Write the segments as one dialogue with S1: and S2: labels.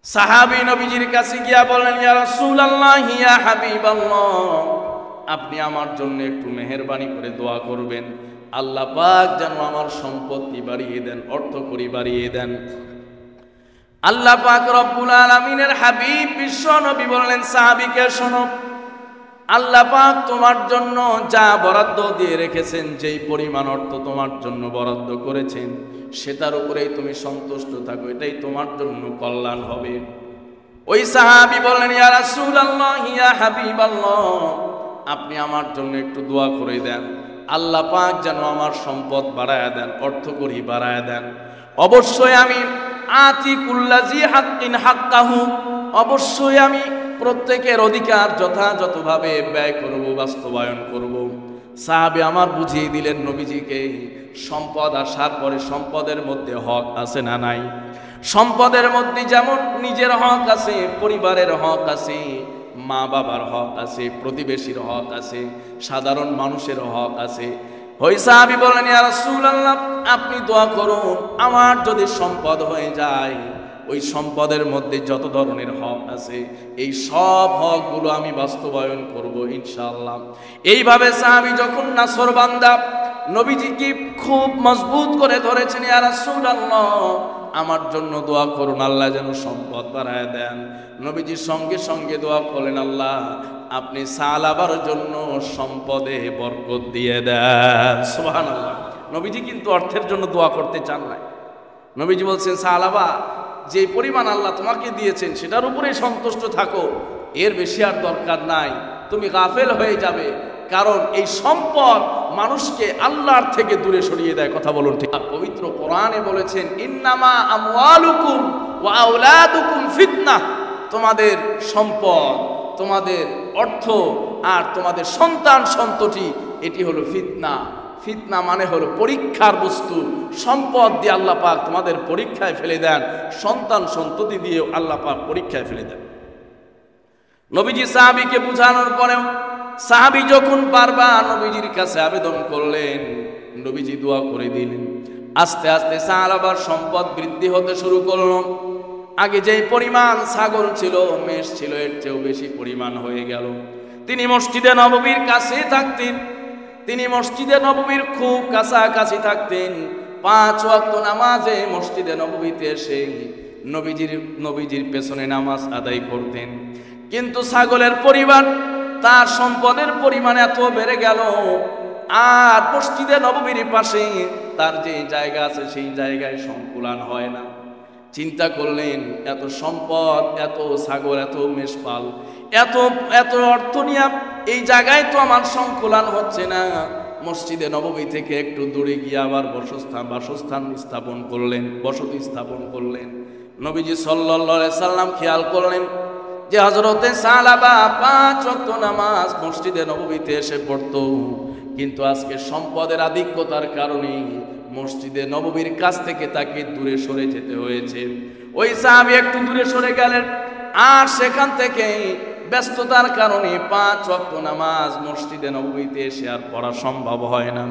S1: সাহাবী নবীজির কাছে গিয়া বলেন, ইয়া রাসূলুল্লাহ, ইয়া হাবিবাল্লাহ, আপনি আমার জন্য একটু মেহেরবানি করে দোয়া করবেন, আল্লাহ পাক যেন আমার সম্পত্তি বাড়িয়ে দেন, অর্থকড়ি বাড়িয়ে দেন। আল্লাহ পাক রব্বুল আলামিনের হাবিব বিশ্ব নবী বললেন, সাহাবীকে শোনো, আল্লাহ পাক তোমার জন্য যা বরাদ্দ দিয়ে রেখেছেন, যেই পরিমাণ অর্থ তোমার জন্য বরাদ্দ করেছেন, সেটার উপরেই তুমি সন্তুষ্ট থাকো, এটাই তোমার জন্য কল্যাণ হবে। ওই সাহাবী বললেন, ইয়া রাসূলুল্লাহ, ইয়া হাবিবাল্লাহ, আপনি আমার জন্য একটু দোয়া করে দেন, আল্লাহ পাক যেন আমার সম্পদ বাড়ায়া দেন, অর্থকড়ি বাড়ায়া দেন। অবশ্যই আমি আতিকুল্লাজি হাক্কিন হাক্কাহু, অবশ্যই আমি প্রত্যেকের অধিকার যথাযথভাবে ব্যয় করব, বাস্তবায়ন করব। সাহাবী আমার বুঝিয়ে দিলেন নবীজিকে, সম্পদ আসার পরে সম্পদের মধ্যে হক আছে না নাই? সম্পদের মধ্যে যেমন নিজের হক আছে, পরিবারের হক আছে, মা বাবার হক আছে, প্রতিবেশীর হক আছে, সাধারণ মানুষের হক আছে। ওই সাহাবী বলেন, ইয়া রাসূলুল্লাহ, আপনি দোয়া করুন, আমার যদি সম্পদ হয়ে যায়, ওই সম্পদের মধ্যে যত ধরনের হক আছে, এই সব হকগুলো আমি বাস্তবায়ন করব ইনশাআল্লাহ। এইভাবে সাহাবী যখন নাছরবান্দা নবীজিকে খুব মজবুত করে ধরেছেন, ইয়া রাসূলুল্লাহ, আমার জন্য দোয়া করুন, আল্লাহ যেন সম্পদ বাড়ায় দেন। নবীজির সঙ্গে সঙ্গে দোয়া করলেন, আল্লাহ আপনি সালাবার জন্য সম্পদে বরকত দিয়ে দেন। সুবহানাল্লাহ। নবীজি কিন্তু অর্থের জন্য দোয়া করতে চান না। নবীজি বলছেন, সালাবা, যে পরিমাণ আল্লাহ তোমাকে দিয়েছেন সেটার উপরেই সন্তুষ্ট থাকো, এর বেশি আর দরকার নাই, তুমি গাফেল হয়ে যাবে। কারণ এই সম্পদ মানুষকে আল্লাহর থেকে দূরে সরিয়ে দেয়। কথা বলুন ঠিক? পবিত্র কোরআনে বলেছেন, ইন্নামা আমওয়ালুকুম ওয়া আওলাদুকুম ফিতনাহ, তোমাদের সম্পদ, তোমাদের অর্থ আর তোমাদের সন্তান সন্ততি, এটি হলো ফিতনা। ফিতনা মানে হলো পরীক্ষার বস্তু। সম্পদ দিয়ে আল্লাহ পাক তোমাদের পরীক্ষায় ফেলে দেন, সন্তান সন্ততি দিয়ে আল্লাহ পাক পরীক্ষায় ফেলে দেন। নবীজি সাহাবীকে বুঝানোর পরেও সাহাবী যখন বারবার নবীজির কাছে আবেদন করলেন, নবীজি দোয়া করে দিলেন। আস্তে আস্তে সাহাবার সম্পদ বৃদ্ধি হতে শুরু করলো। আগে যেই পরিমাণ ছাগল ছিল, মেষ ছিল, এর চেয়েও বেশি পরিমাণ হয়ে গেল। তিনি মসজিদে নববীর কাছে থাকতেন, তিনি মসজিদে নববীর খুব কাছাকাছি থাকতেন। 5 ওয়াক্ত নামাজে মসজিদে নববীতে এসে নবীজির পেছনে নামাজ আদায় করতেন। কিন্তু ছাগলের পরিমাণ, তার সম্পদের পরিমাণ এত বেড়ে গেল, আর মসজিদে নববীর পাশে তার যে জায়গা আছে সেই জায়গায় সংকুলান হয় না। চিন্তা করলেন, এত সম্পদ, এত ছাগল, এত মেষপাল, এত অর্থ নিয়ে এই জায়গায় তো আমার সংকুলান হচ্ছে না। মসজিদে নববী থেকে একটু দূরে গিয়ে আবার বাসস্থান স্থাপন করলেন, বসতি স্থাপন করলেন। নবীজি সাল্লাল্লাহু আলাইহি সাল্লাম খেয়াল করলেন যে হযরতে সালাবা 5 ওয়াক্ত নামাজ মসজিদে নববীতে এসে পড়তো, কিন্তু আজকে সম্পদের আধিক্যতার কারণে মসজিদে নববীর কাছ থেকে তাকে দূরে সরে যেতে হয়েছে। ওই সাহাবী একটু দূরে সরে গেলেন, আর সেখান থেকে ব্যস্ততার কারণে 5 ওয়াক্ত নামাজ মসজিদে নববীতে এসে আর পড়া সম্ভব হয় না।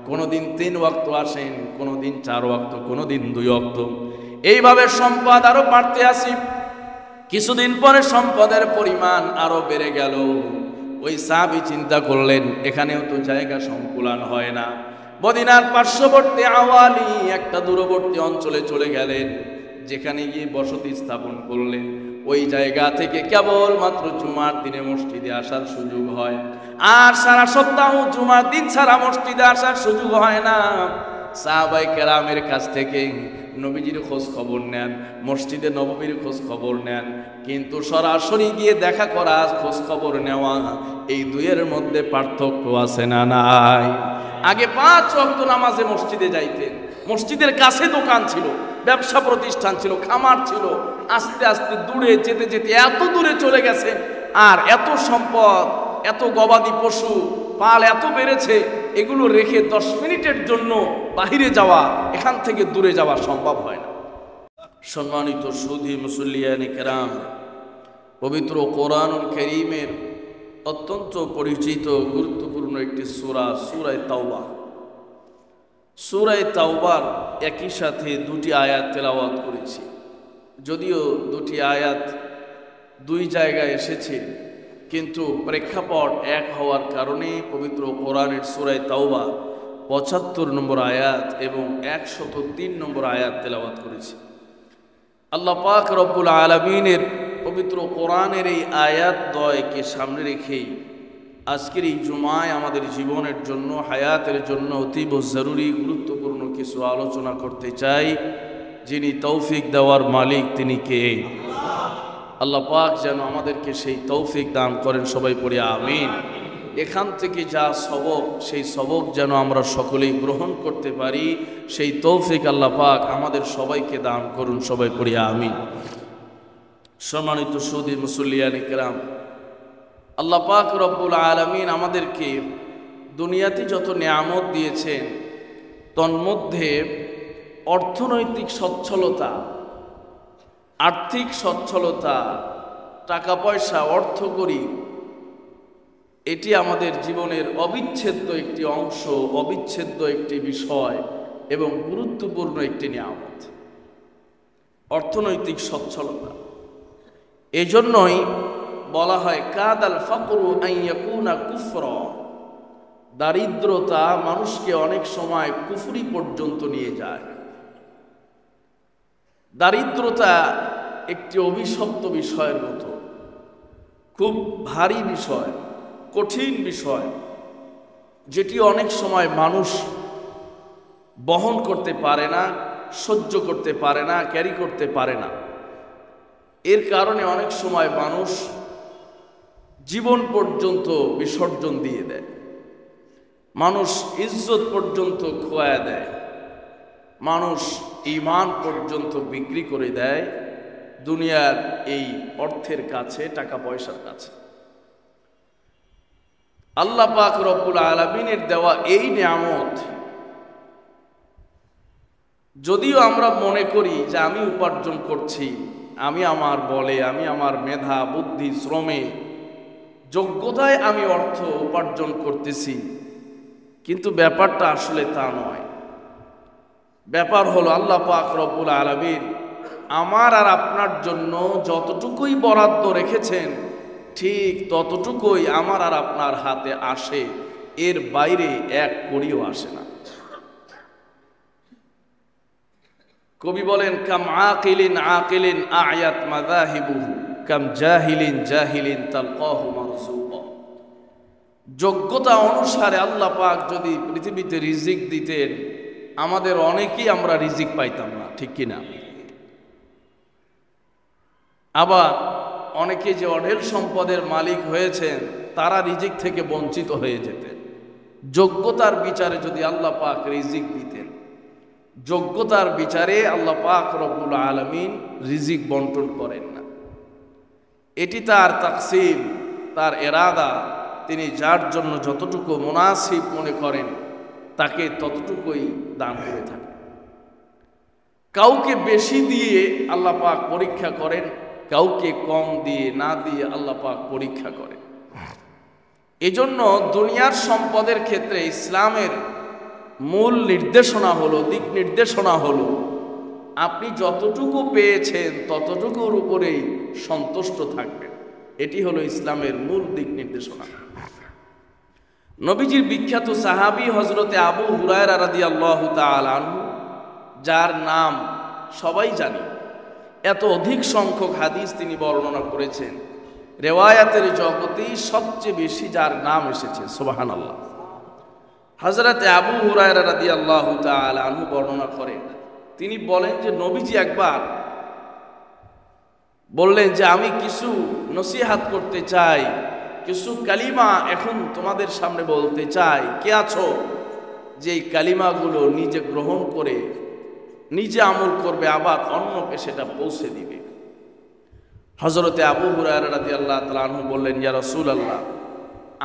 S1: কোনোদিন 3 ওয়াক্ত আসেন, কোনোদিন 4 ওয়াক্ত, কোনোদিন 2 ওয়াক্ত। এইভাবে সম্পদ আরো বাড়তে আসি। কিছুদিন পরে সম্পদের পরিমাণ আরো বেড়ে গেল। ওই সাহাবী চিন্তা করলেন, এখানেও তো জায়গা সংকুলান হয় না। মদিনার পার্শ্ববর্তী আওয়ালি একটা দূরবর্তী অঞ্চলে চলে গেলেন, যেখানে গিয়ে বসতি স্থাপন করলেন। ওই জায়গা থেকে কেবলমাত্র জুমার দিনে মসজিদে আসার সুযোগ হয়, আর সারা সপ্তাহ জুমার দিন ছাড়া মসজিদে আসার সুযোগ হয় না। সাহাবায়ে কেরামের কাছ থেকে নবীজির খোঁজ খবর নেন, মসজিদে নববীর খোঁজ খবর নেন, কিন্তু সরাসরি গিয়ে দেখা করা, খোঁজ খবর নেওয়া, এই দুইয়ের মধ্যে পার্থক্য আছে না নাই? আগে 5 ওয়াক্ত নামাজে মসজিদে যাইতেন, মসজিদের কাছে দোকান ছিল, ব্যবসা প্রতিষ্ঠান ছিল, খামার ছিল। আস্তে আস্তে দূরে যেতে যেতে এত দূরে চলে গেছে, আর এত সম্পদ, এত গবাদি পশু পাল এত বেড়েছে, এগুলো রেখে 10 মিনিটের জন্য বাহিরে যাওয়া, এখান থেকে দূরে যাওয়া সম্ভব হয় না। সম্মানিত সুধী মুসল্লিয়ানে কেরাম, পবিত্র কোরআনুল কারীমের অত্যন্ত পরিচিত গুরুত্বপূর্ণ একটি সূরা, সূরা তাওবা। সূরা তাওবার একই সাথে 2টি আয়াত তেলাওয়াত করেছি। যদিও দুটি আয়াত দুই জায়গায় এসেছে, কিন্তু প্রেক্ষাপট এক হওয়ার কারণে পবিত্র কোরআনের সূরা তাওবা ৭৫ নম্বর আয়াত এবং ১০৩ নম্বর আয়াত তেলাওয়াত করেছি। আল্লাহ পাক রব্বুল আলামিনের পবিত্র কোরআনের এই আয়াত দ্বয়কে সামনে রেখেই আজকের এই জুমায় আমাদের জীবনের জন্য, হায়াতের জন্য অতীব জরুরি গুরুত্বপূর্ণ কিছু আলোচনা করতে চাই। যিনি তৌফিক দেওয়ার মালিক তিনি কে? আল্লাহ পাক যেন আমাদেরকে সেই তৌফিক দান করেন, সবাই পড়ি আমিন। এখান থেকে যা সবক, সেই সবক যেন আমরা সকলেই গ্রহণ করতে পারি, সেই তৌফিক আল্লাহ পাক আমাদের সবাইকে দান করুন, সবাই পড়ি আমিন। সম্মানিত সুদী মুসল্লিয়ান কিরাম, আল্লাহ পাক রব্বুল আলামিন আমাদেরকে দুনিয়াতে যত নিয়ামত দিয়েছেন, তন্মধ্যে অর্থনৈতিক সচ্ছলতা, আর্থিক সচ্ছলতা, টাকা পয়সা, অর্থকড়ি, এটি আমাদের জীবনের অবিচ্ছেদ্য একটি অংশ, অবিচ্ছেদ্য একটি বিষয় এবং গুরুত্বপূর্ণ একটি নিয়ামত, অর্থনৈতিক সচ্ছলতা। এজন্যই বলা হয় কাদাল ফাকরু আন ইয়াকুনা কুফরা, দারিদ্রতা মানুষকে অনেক সময় কুফরি পর্যন্ত নিয়ে যায়। দারিদ্রতা একটি অভিশপ্ত বিষয়ের মতো, খুব ভারী বিষয়, কঠিন বিষয়, যেটি অনেক সময় মানুষ বহন করতে পারে না, সহ্য করতে পারে না, ক্যারি করতে পারে না। এর কারণে অনেক সময় মানুষ জীবন পর্যন্ত বিসর্জন দিয়ে দেয়, মানুষ ইজ্জত পর্যন্ত খোয়া দেয়, মানুষ ঈমান পর্যন্ত বিক্রি করে দেয় দুনিয়ার এই অর্থের কাছে, টাকা পয়সার কাছে। আল্লাহ পাক রব্বুল আলামিনের দেওয়া এই নিয়ামত, যদিও আমরা মনে করি যে আমি উপার্জন করছি, আমি আমার বলে, আমি আমার মেধা, বুদ্ধি, শ্রমে, যোগ্যতায় আমি অর্থ উপার্জন করতেছি, কিন্তু ব্যাপারটা আসলে তা নয়। ব্যাপার হলো আল্লাহ পাক রব্বুল আলামিন আমার আর আপনার জন্য যতটুকুই বরাদ্দ রেখেছেন, ঠিক ততটুকুই আমার আর আপনার হাতে আসে, এর বাইরে এক কড়িও আসে না। কবি বলেন কাম আকিলিন আকিলিন আয়াত মাযাহিবুহু কাম জাহিলিন জাহিলিন তালকাহু মারযুকা। যোগ্যতা অনুসারে আল্লাহ পাক যদি পৃথিবীতে রিজিক দিতেন, আমাদের অনেকেই আমরা রিজিক পাইতাম না, ঠিক কিনা? আবার অনেকে যে অঢেল সম্পদের মালিক হয়েছেন, তারা রিজিক থেকে বঞ্চিত হয়ে যেতেন। যোগ্যতার বিচারে যদি আল্লাহ পাক রিজিক দিতেন, যোগ্যতার বিচারে আল্লাহ পাক রব্বুল আলামিন রিজিক বন্টন করেন না। এটি তার তাকসিম, তার এরাদা। তিনি যার জন্য যতটুকু মুনাসিব মনে করেন তাকে ততটুকুই দান করে থাকেন। কাউকে বেশি দিয়ে আল্লাহ পাক পরীক্ষা করেন, কাউকে কম দিয়ে, না দিয়ে আল্লাহ পাক পরীক্ষা করেন। এজন্য দুনিয়ার সম্পদের ক্ষেত্রে ইসলামের মূল নির্দেশনা হলো, দিক নির্দেশনা হলো, আপনি যতটুকু পেয়েছেন ততটুকুর উপরেই সন্তুষ্ট থাকবেন। এটি হলো ইসলামের মূল দিক নির্দেশনা। নবীজির বিখ্যাত সাহাবী হযরতে আবু হুরায়রা রাদিয়াল্লাহু তাআলা আনহু, যার নাম সবাই জানে, এত অধিক সংখ্যক হাদিস তিনি বর্ণনা করেছেন, রিওয়ায়াতের জগতে সবচেয়ে বেশি যার নাম এসেছে, সুবহানাল্লাহ। হযরতে আবু হুরায়রা রাদিয়াল্লাহু তাআলা আনহু বর্ণনা করেন, তিনি বলেন যে নবীজি একবার বললেন যে আমি কিছু নসিহাত করতে চাই, কিছু কালিমা এখন তোমাদের সামনে বলতে চাই। কে আছো যে এই কালিমাগুলো নিজে গ্রহণ করে নিজে আমল করবে, আবার অন্যকে সেটা পৌঁছে দিবে? হযরতে আবু হুরায়রা রাদিয়াল্লাহু তাআলা আনহু বললেন, ইয়া রাসূলুল্লাহ,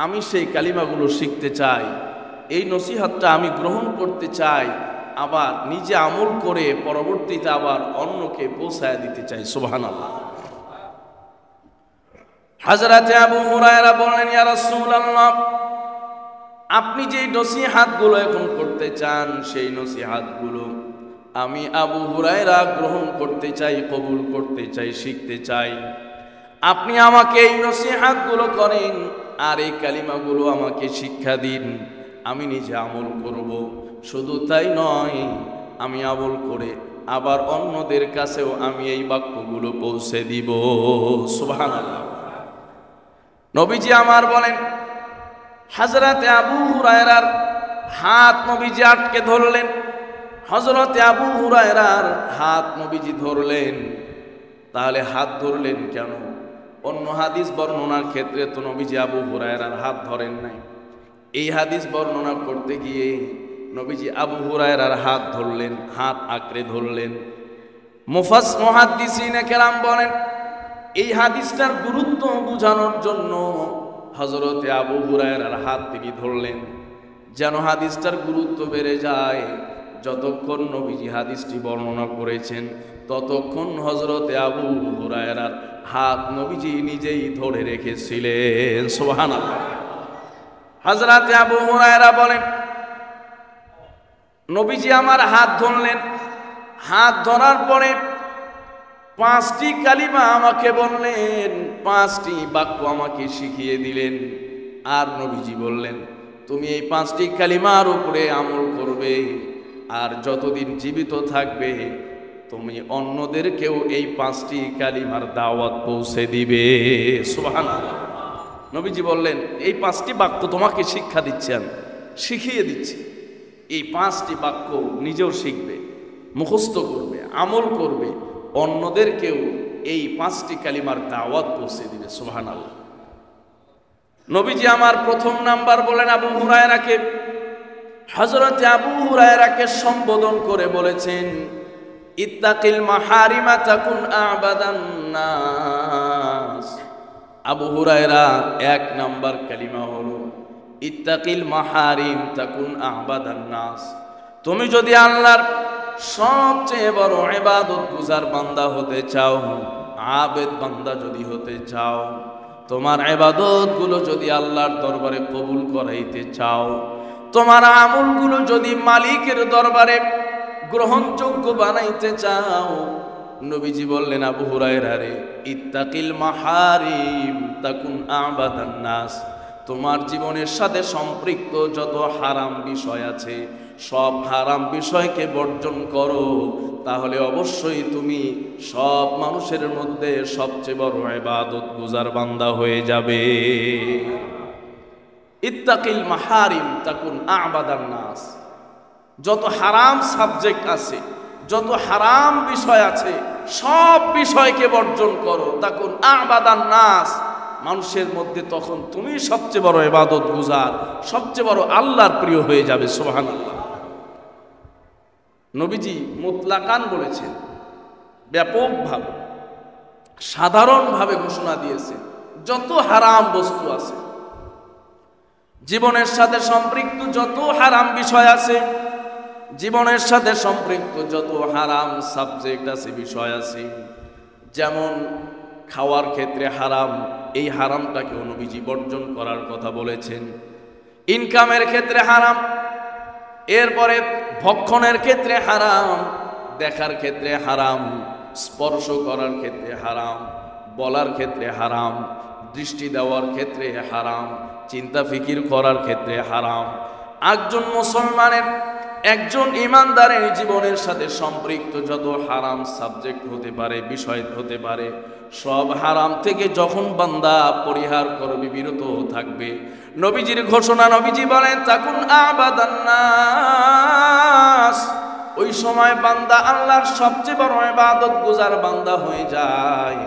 S1: আমি সেই কালিমাগুলো শিখতে চাই, এই নসিহতটা আমি গ্রহণ করতে চাই, আবার নিজে আমল করে পরবর্তীতে আবার অন্যকে পৌঁছায় দিতে চাই। সুবহানাল্লাহ। হযরতে আবু হুরায়রা বললেন, ইয়া রাসূলুল্লাহ, আপনি যে নসিহতগুলো এখন করতে চান, সেই নসিহতগুলো আমি আবু হুরায়রা গ্রহণ করতে চাই, কবুল করতে চাই, শিখতে চাই। আপনি আমাকে এই নসিহতগুলো করেন আর এই কালিমাগুলো আমাকে শিক্ষা দিন, আমি নিজে আমল করব। শুধু তাই নয়, আমি আমল করে আবার অন্যদের কাছেও আমি এই বাক্যগুলো পৌঁছে দিব। সুবহানাল্লাহ। নবীজি আমার বলেন, হযরতে আবু হুরায়রার হাত নবীজি আটকে ধরলেন। হযরতে আবু হুরায়রার হাত নবীজি ধরলেন। তাহলে হাত ধরলেন কেন? অন্য হাদিস বর্ণনার ক্ষেত্রে তো নবীজি আবু হুরায়রার হাত ধরেন নাই। এই হাদিস বর্ণনা করতে গিয়ে নবীজি আবু হুরায়রার হাত ধরলেন, হাত আঁকড়ে ধরলেন। মুহাদ্দিসিনে কেরাম বলেন, এই হাদিসটার গুরুত্ব বোঝানোর জন্য হযরতে আবু হুরায়রার হাত তিনি ধরলেন, যেন হাদিসটার গুরুত্ব বেড়ে যায়। যতক্ষণ নবীজি হাদিসটি বর্ণনা করেছেন ততক্ষণ হযরতে আবু হুরায়রার হাত নবীজি নিজেই ধরে রেখেছিলেন। সুবহানাল্লাহ। হযরতে আবু হুরায়রা বলেন, নবীজি আমার হাত ধরলেন। হাত ধরার পরে 5টি কালিমা আমাকে বললেন, 5টি বাক্য আমাকে শিখিয়ে দিলেন। আর নবীজি বললেন, তুমি এই 5টি কালিমার উপরে আমল করবে, আর যতদিন জীবিত থাকবে তুমি অন্যদেরকেও এই 5টি কালিমার দাওয়াত পৌঁছে দিবে। সুবহানাল্লাহ। নবীজি বললেন, এই 5টি বাক্য তোমাকে শিক্ষা দিচ্ছি, আমি শিখিয়ে দিচ্ছি। এই 5টি বাক্য নিজেও শিখবে, মুখস্থ করবে, আমল করবে, অন্যদেরকেও এই 5টি কালিমার দাওয়াত পৌঁছে দিবে। সুবহানাল্লাহ। নবীজি আমার প্রথম নাম্বার বলেন আবু হুরায়রাকে। হযরতে আবু হুরায়রাকে সম্বোধন করে বলেছেন, ইত্তাকিল মাহারিমা তাকুন আবাদান নাস। আবু হুরায়রা 1 নাম্বার কালিমা হলো ইত্তাকিল মাহারিম তাকুন আবাদান নাস। তুমি যদি আল্লাহর সবচেয়ে বড় ইবাদত গুজার বান্দা হতে চাও, আবেদ বান্দা যদি হতে চাও, তোমার ইবাদতগুলো যদি আল্লাহর দরবারে কবুল করাইতে চাও, তোমার আমলগুলো যদি মালিকের দরবারে গ্রহণযোগ্য বানাইতে চাও, নবীজি বললেন আবু হুরায়রা রে, ইত্তাকিল মাহারিম তাকুন আবাদান নাস। তোমার জীবনের সাথে সম্পৃক্ত যত হারাম বিষয় আছে সব হারাম বিষয়কে বর্জন করো, তাহলে অবশ্যই তুমি সব মানুষের মধ্যে সবচেয়ে বড় ইবাদত গুজার বান্দা হয়ে যাবে। ইত্তাকিল মাহারিম তাকুন আবাদান নাস। যত হারাম সাবজেক্ট আছে, যত হারাম বিষয় আছে, সব বিষয়কে বর্জন করো, তাকুন আবাদান নাস। মানুষের মধ্যে তখন তুমি সবচেয়ে বড় ইবাদত গুজার, সবচেয়ে বড় আল্লাহর প্রিয় হয়ে যাবে। সুবহানাল্লাহ। নবীজি মুতলাকান বলেছেন, ব্যাপকভাবে, সাধারণভাবে ঘোষণা দিয়েছেন, যত হারাম বস্তু আছে, জীবনের সাথে সম্পৃক্ত যত হারাম বিষয় আছে, জীবনের সাথে সম্পৃক্ত যত হারাম সাবজেক্ট আছে, বিষয় আছে, যেমন খাওয়ার ক্ষেত্রে হারাম, এই হারামটাকে নবীজি বর্জন করার কথা বলেছেন। ইনকামের ক্ষেত্রে হারাম, এরপরে ভক্ষণের ক্ষেত্রে হারাম, দেখার ক্ষেত্রে হারাম, স্পর্শ করার ক্ষেত্রে হারাম, বলার ক্ষেত্রে হারাম, দৃষ্টি দেওয়ার ক্ষেত্রে হারাম, চিন্তা ফিকির করার ক্ষেত্রে হারাম। একজন মুসলমানের, একজন ইমানদারের জীবনের সাথে সম্পৃক্ত যত হারাম সাবজেক্ট হতে পারে, বিষয় হতে পারে, সব হারাম থেকে যখন বান্দা পরিহার করবে, বিরত থাকবে, নবীজির ঘোষণা, নবীজি বলেন তাকুন আবাদান নাস। ওই সময় বান্দা আল্লাহর সবচেয়ে বড় ইবাদত গুজার বান্দা হয়ে যায়।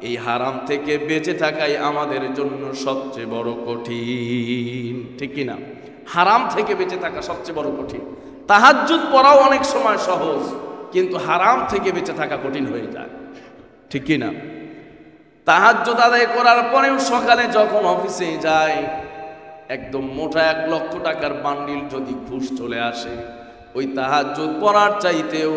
S1: এই হারাম থেকে বেঁচে থাকাই আমাদের জন্য সবচেয়ে বড় কঠিন, ঠিক কিনা? হারাম থেকে বেঁচে থাকা সবচেয়ে বড় কঠিন। তাহাজ্জুদ পড়াও অনেক সময় সহজ, কিন্তু হারাম থেকে বেঁচে থাকা কঠিন হয়ে যায়, ঠিক কিনা? তাহাজ্জুদ আদায় করার পরেও সকালে যখন অফিসে যায়, একদম মোটা 1 লক্ষ টাকার বান্ডিল যদি ঘুষ চলে আসে, ওই তাহাজ্জুদ পড়ার চাইতেও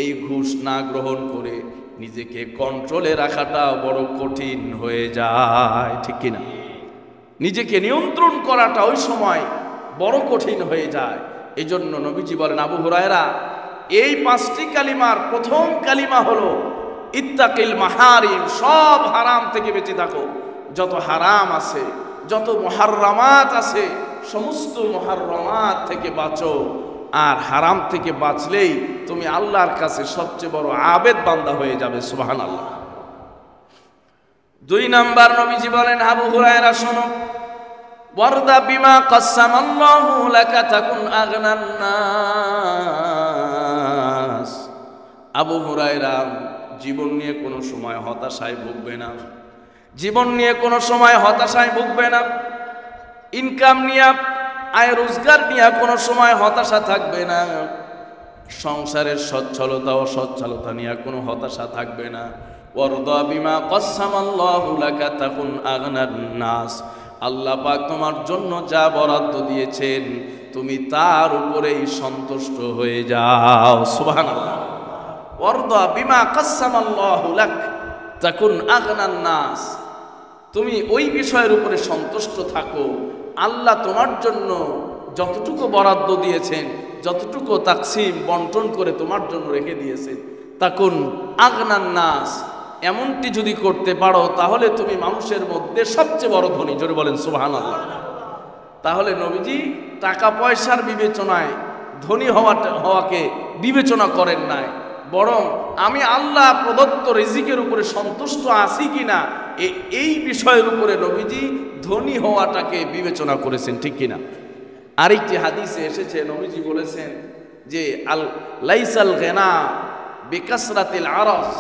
S1: এই ঘুষ না গ্রহণ করে নিজেকে কন্ট্রোলে রাখাটা বড় কঠিন হয়ে যায়, ঠিক কিনা? নিজেকে নিয়ন্ত্রণ করাটা ওই সময় বড় কঠিন হয়ে যায়। এই জন্য নবীজি বলেন, আবু হুরায়রা এই 5টি কালিমার প্রথম কালিমা হলো ইত্তাকিল মাহারিম, সব হারাম থেকে বেঁচে থাকো। যত হারাম আছে, যত মুহাররামাত আছে, সমস্ত মুহাররামাত থেকে বাঁচো। আর হারাম থেকে বাঁচলেই তুমি আল্লাহর কাছে সবচেয়ে বড় আবেদ বান্দা হয়ে যাবে। সুবহানাল্লাহ। 2 নাম্বার নবীজি বলেন, আবু হুরায়রা শোনো, ওয়ারদা বিমা কাসসামাল্লাহু লাকা তাকুন আগনান নাস। আবু হুরায়রা জীবন নিয়ে কোনো সময় হতাশায় ভুগবে না, জীবন নিয়ে কোনো সময় হতাশায় ভুগবে না, ইনকাম নিয়ে, আয় রোজগার নিয়ে কোনো সময় হতাশা থাকবে না, সংসারের সচ্ছলতা অসচ্ছলতা নিয়ে কোনো হতাশা থাকবে না। ওয়ারদা বিমা কাসসামাল্লাহু লাকা তাকুন আগনান নাস। আল্লাহ পাক তোমার জন্য যা বরাদ্দ দিয়েছেন তুমি তার উপরেই সন্তুষ্ট হয়ে যাও। সুবহানাল্লাহ। ওয়ারদা বিমা কাসসামাল্লাহু লাক তাকুন আগনান নাস। তুমি ওই বিষয়ের উপরে সন্তুষ্ট থাকো, আল্লাহ তোমার জন্য যতটুকু বরাদ্দ দিয়েছেন, যতটুকু তাকসিম বন্টন করে তোমার জন্য রেখে দিয়েছেন, তাকুন আগনান নাস। এমনটি যদি করতে পারো তাহলে তুমি মানুষের মধ্যে সবচেয়ে বড় ধনী। জোরে বলেন সুবহানাল্লাহ। তাহলে নবীজি টাকা পয়সার বিবেচনায় ধনী হওয়াকে বিবেচনা করেন নাই, বরং আমি আল্লাহ প্রদত্ত রিজিকের উপরে সন্তুষ্ট আছি কিনা এই বিষয়ের উপরে নবীজি ধনী হওয়াটাকে বিবেচনা করেছেন, ঠিক কিনা? আরেকটি হাদিসে এসেছে, নবীজি বলেছেন যে আল লাইসাল গিনা বিকাসরাতিল আরস,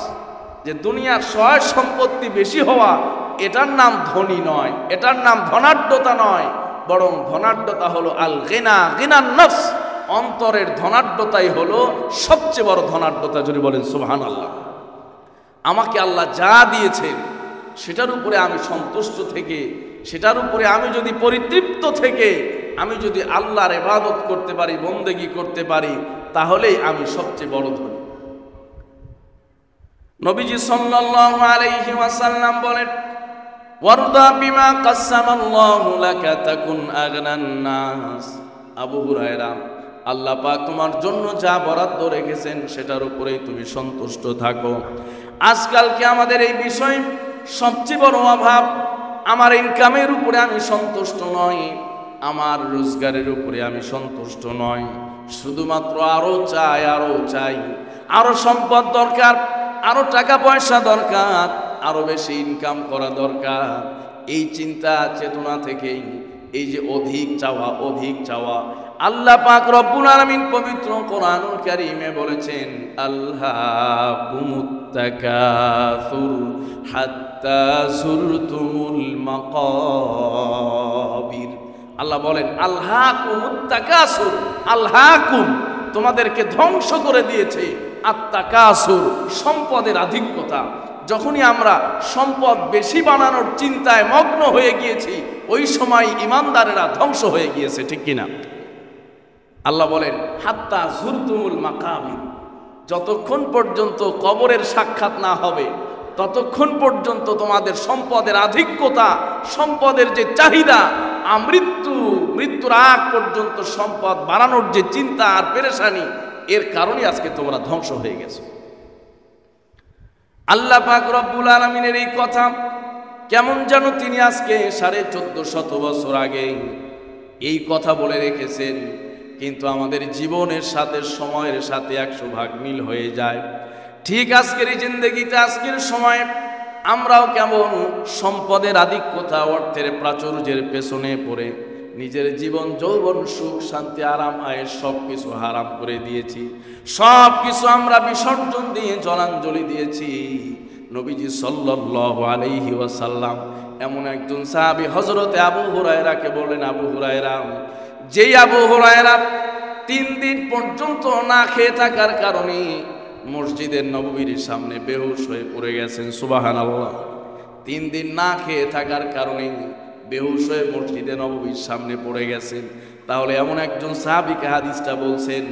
S1: যে দুনিয়ার সয় সম্পত্তি বেশি হওয়া এটার নাম ধনী নয়, এটার নাম ধনাঢ্যতা নয়, বরং ধনাঢ্যতা হলো আল গিনা, গিনান নফস, অন্তরের ধনাঢ্যতাই হলো সবচেয়ে বড় ধনাঢ্যতা। যদি বলেন সুবহানাল্লাহ। আমাকে আল্লাহ যা দিয়েছেন সেটার উপরে আমি সন্তুষ্ট থেকে, সেটার উপরে আমি যদি পরিতৃপ্ত থেকে আমি যদি আল্লাহর ইবাদত করতে পারি, বন্দেগী করতে পারি, তাহলেই আমি সবচেয়ে বড় ধনী। নবীজি সাল্লাল্লাহু আলাইহি ওয়াসাল্লাম বলেন, ওয়ারদা বিমা কাসসামাল্লাহু লাকা তাকুন আগনান নাস। আবু হুরায়রা, আল্লাহ পাক তোমার জন্য যা বরাদ্দ রেখেছেন সেটার উপরেই তুমি সন্তুষ্ট থাকো। আজকালকে আমাদের এই বিষয় সবচেয়ে বড় অভাব, আমার ইনকামের উপরে আমি সন্তুষ্ট নই, আমার রোজগারের উপরে আমি সন্তুষ্ট নই, শুধুমাত্র আরো চাই, আরো চাই, আরো সম্পদ দরকার, আরো টাকা পয়সা দরকার, আরো বেশি ইনকাম করা দরকার। এই চিন্তা চেতনা থেকেই এই যে অধিক চাওয়া, অধিক চাওয়া। আল্লাহ পাক রব্বুল আলামিন পবিত্র কোরআনুল কারীমে বলেছেন, আল্লাকুমুত তাকাসুর হাত্তা যুরতুমুল মাকাবির। আল্লাহ বলেন আল্লাকুমুত তাকাসুর, আল্লাকুম তোমাদেরকে ধ্বংস করে দিয়েছে আত্তাকাসুর, সম্পদের আধিক্যতা। যখনই আমরা সম্পদ বেশি বানানোর চিন্তায় মগ্ন হয়ে গিয়েছি, ওই সময় ইমানদারেরা ধ্বংস হয়ে গিয়েছে, ঠিক কিনা? আল্লাহ বলেন হাত্তা যুরতুমুল মাকাবির, যতক্ষণ পর্যন্ত কবরের সাক্ষাৎ না হবে ততক্ষণ পর্যন্ত তোমাদের সম্পদের আধিক্যতা, সম্পদের যে চাহিদা, মৃত্যুর আগ পর্যন্ত সম্পদ বাড়ানোর যে চিন্তা আর পেরেশানি, এর কারণে আজকে তোমরা ধ্বংস হয়ে গেছো। আল্লাহ পাক রব্বুল আলামিনের এই কথা কেমন যেন তিনি আজকে 1450 বছর আগে এই কথা বলে রেখেছেন, কিন্তু আমাদের জীবনের সাথে, সময়ের সাথে 100 ভাগ মিল হয়ে যায়। ঠিক আজকের এই জিন্দেগিতে, আজকের সময় আমরাও কেমন সম্পদের আধিক্যতা, অর্থের প্রাচুর্যের পেছনে পড়ে নিজের জীবন, যৌবন, সুখ, শান্তি, আরাম, আয়ের সব কিছু হারাম করে দিয়েছি। সব কিছু আমরা বিসর্জন দিয়ে জলাঞ্জলি দিয়েছি। নবীজি সাল্লাল্লাহু আলাইহি ওয়াসাল্লাম এমন একজন সাহাবী হযরতে আবু হুরায়রাকে বললেন, আবু হুরায়রা, যেই আবু হুরায়রা 3 দিন পর্যন্ত না খেয়ে থাকার কারণে মসজিদের নববীর সামনে বেহুশ হয়ে পড়ে গেছেন। সুবহানাল্লাহ। 3 দিন না খেয়ে থাকার কারণে বেহুশ হয়ে মসজিদে নববীর সামনে পড়ে গেছেন। তাহলে এমন একজন সাহাবীকে হাদিসটা বলছেন,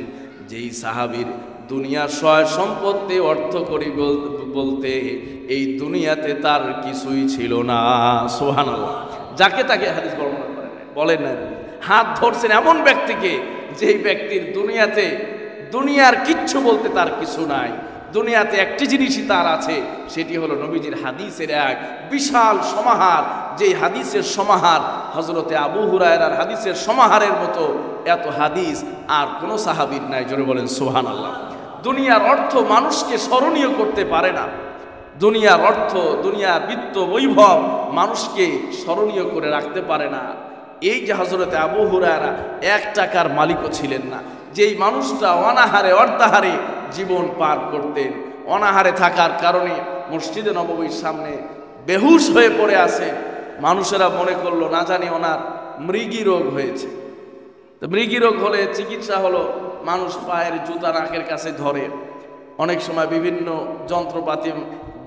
S1: যেই সাহাবীর দুনিয়ার সয় সম্পত্তি, অর্থ করি বলতে এই দুনিয়াতে তার কিছুই ছিল না। সুবহানাল্লাহ। যাকে তাকে হাদিস বর্ণনা করেন, বলেন না, হাত ধরছেন এমন ব্যক্তিকে যেই ব্যক্তির দুনিয়ার কিচ্ছু কিচ্ছু বলতে তার কিছু নাই। দুনিয়াতে একটি জিনিসই তার আছে, সেটি হলো নবীজির হাদিসের এক বিশাল সমাহার। যেই হাদিসের সমাহার হযরতে আবু হুরায়রার হাদিসের সমাহারের মতো এত হাদিস আর কোনো সাহাবীর নাই। জোরে বলেন সুবহানাল্লাহ। দুনিয়ার অর্থ মানুষকে স্মরণীয় করতে পারে না। দুনিয়ার অর্থ, দুনিয়ার বিত্ত বৈভব মানুষকে স্মরণীয় করে রাখতে পারে না। এই যে হযরতে আবু হুরায়রা 1 টাকার মালিকও ছিলেন না, যেই মানুষটা অনাহারে অর্ধাহারে জীবন পার করতেন, অনাহারে থাকার কারণে মসজিদে নববীর সামনে বেহুশ হয়ে পড়ে আছে। মানুষেরা মনে করলো না জানি ওনার মৃগী রোগ হয়েছে। তো মৃগী রোগ হলে চিকিৎসা হলো মানুষ পায়ের জুতা নাকের কাছে ধরে, অনেক সময় বিভিন্ন যন্ত্রপাতি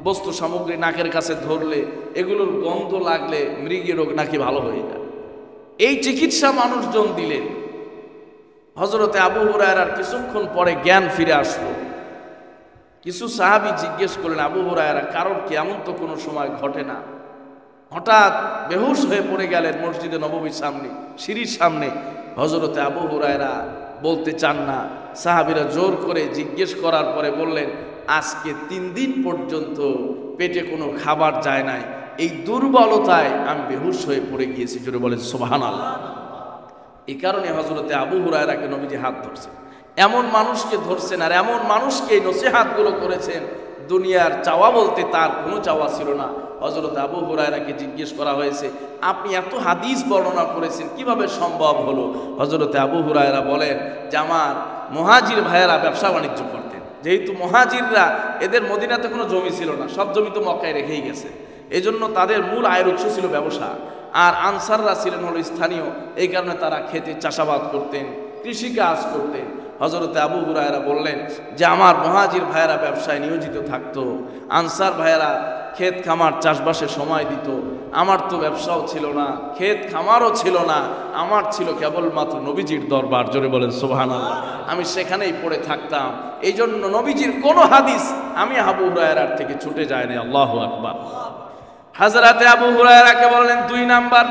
S1: বস্তু সামগ্রী নাকের কাছে ধরলে এগুলোর গন্ধ লাগলে মৃগী রোগ নাকি ভালো হয়ে যায়। এই চিকিৎসা মানুষজন দিলেন। হযরতে আবু হুরায়রার কিছুক্ষণ পরে জ্ঞান ফিরে আসলো। কিছু সাহাবী জিজ্ঞেস করলেন, আবু হুরায়রা, কারণ কি? এমন তো কোনো সময় ঘটে না। হঠাৎ বেহুশ হয়ে পড়ে গেলেন মসজিদে নববীর সামনে, সিঁড়ির সামনে। হযরতে আবু হুরায়রা বলতে চান না। সাহাবীরা জোর করে জিজ্ঞেস করার পরে বললেন, আজকে 3 দিন পর্যন্ত পেটে কোনো খাবার যায় নাই, এই দুর্বলতায় আমি বেহুশ হয়ে পড়ে গিয়েছি। জোরে বলেন সুবহানাল্লাহ। এই কারণে হযরতে আবু হুরায়রাকে নবীজি হাত ধরছেন, এমন মানুষকে ধরছেন আর এমন মানুষকে নসিহতগুলো করেছেন। দুনিয়ার চাওয়া বলতে তার কোনো চাওয়া ছিল না। হযরতে আবু হুরায়রাকে জিজ্ঞেস করা হয়েছে, আপনি এত হাদিস বর্ণনা করেছেন, কিভাবে সম্ভব হলো? হযরতে আবু হুরায়রা বলেন যে আমার মুহাজির ভাইয়েরা ব্যবসা বাণিজ্য করতেন। যেহেতু মুহাজিররা, এদের মদিনাতে কোনো জমি ছিল না, সব জমি তো মক্কায় রেখেই গেছে, এজন্য তাদের মূল আয়ের উৎস ছিল ব্যবসা। আর আনসাররা ছিলেন হলো স্থানীয়, এই কারণে তারা খেতে চাষাবাদ করতেন, কৃষিকাজ করতেন। হযরতে আবু হুরায়রা বললেন যে আমার মুহাজির ভাইয়েরা ব্যবসায় নিয়োজিত থাকতো, আনসার ভাইয়েরা ক্ষেত খামার চাষবাসে সময় দিত। আমার তো ব্যবসাও ছিল না, ক্ষেত খামারও ছিল না, আমার ছিল কেবলমাত্র নবীজির দরবার। জোরে বলেন সুবহানাল্লাহ। আমি সেখানেই পড়ে থাকতাম। এই জন্য নবীজির কোনো হাদিস আমি আবু হুরায়রার থেকে ছুটে যায়নি। আল্লাহু আকবার। হযরতে আবু হুরায়রাকে বললেন 2 নাম্বার,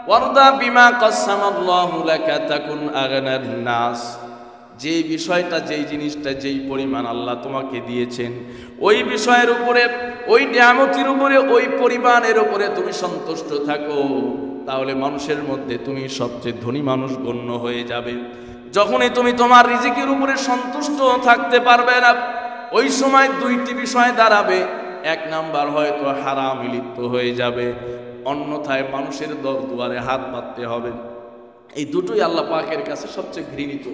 S1: ওয়ারদা বিমা কাসামাল্লাহু লাকা তাকুন আগনান নাস। যেই বিষয়টা, যেই জিনিসটা, যেই পরিমাণ আল্লাহ তোমাকে দিয়েছেন, ওই বিষয়ের উপরে, ওই নিয়ামতের উপরে, ওই পরিমাণের উপরে তুমি সন্তুষ্ট থাকো, তাহলে মানুষের মধ্যে তুমি সবচেয়ে ধনী মানুষ গণ্য হয়ে যাবে। যখনই তুমি তোমার রিজিকের উপরে সন্তুষ্ট থাকতে পারবে না, ওই সময় 2টি বিষয় দাঁড়াবে। 1 নাম্বার, হয়তো হারামে লিপ্ত হয়ে যাবে, অন্যথায় মানুষের দুয়ারে হাত পাততে হবে। এই দুটোই আল্লাহ পাকের কাছে সবচেয়ে ঘৃণিত,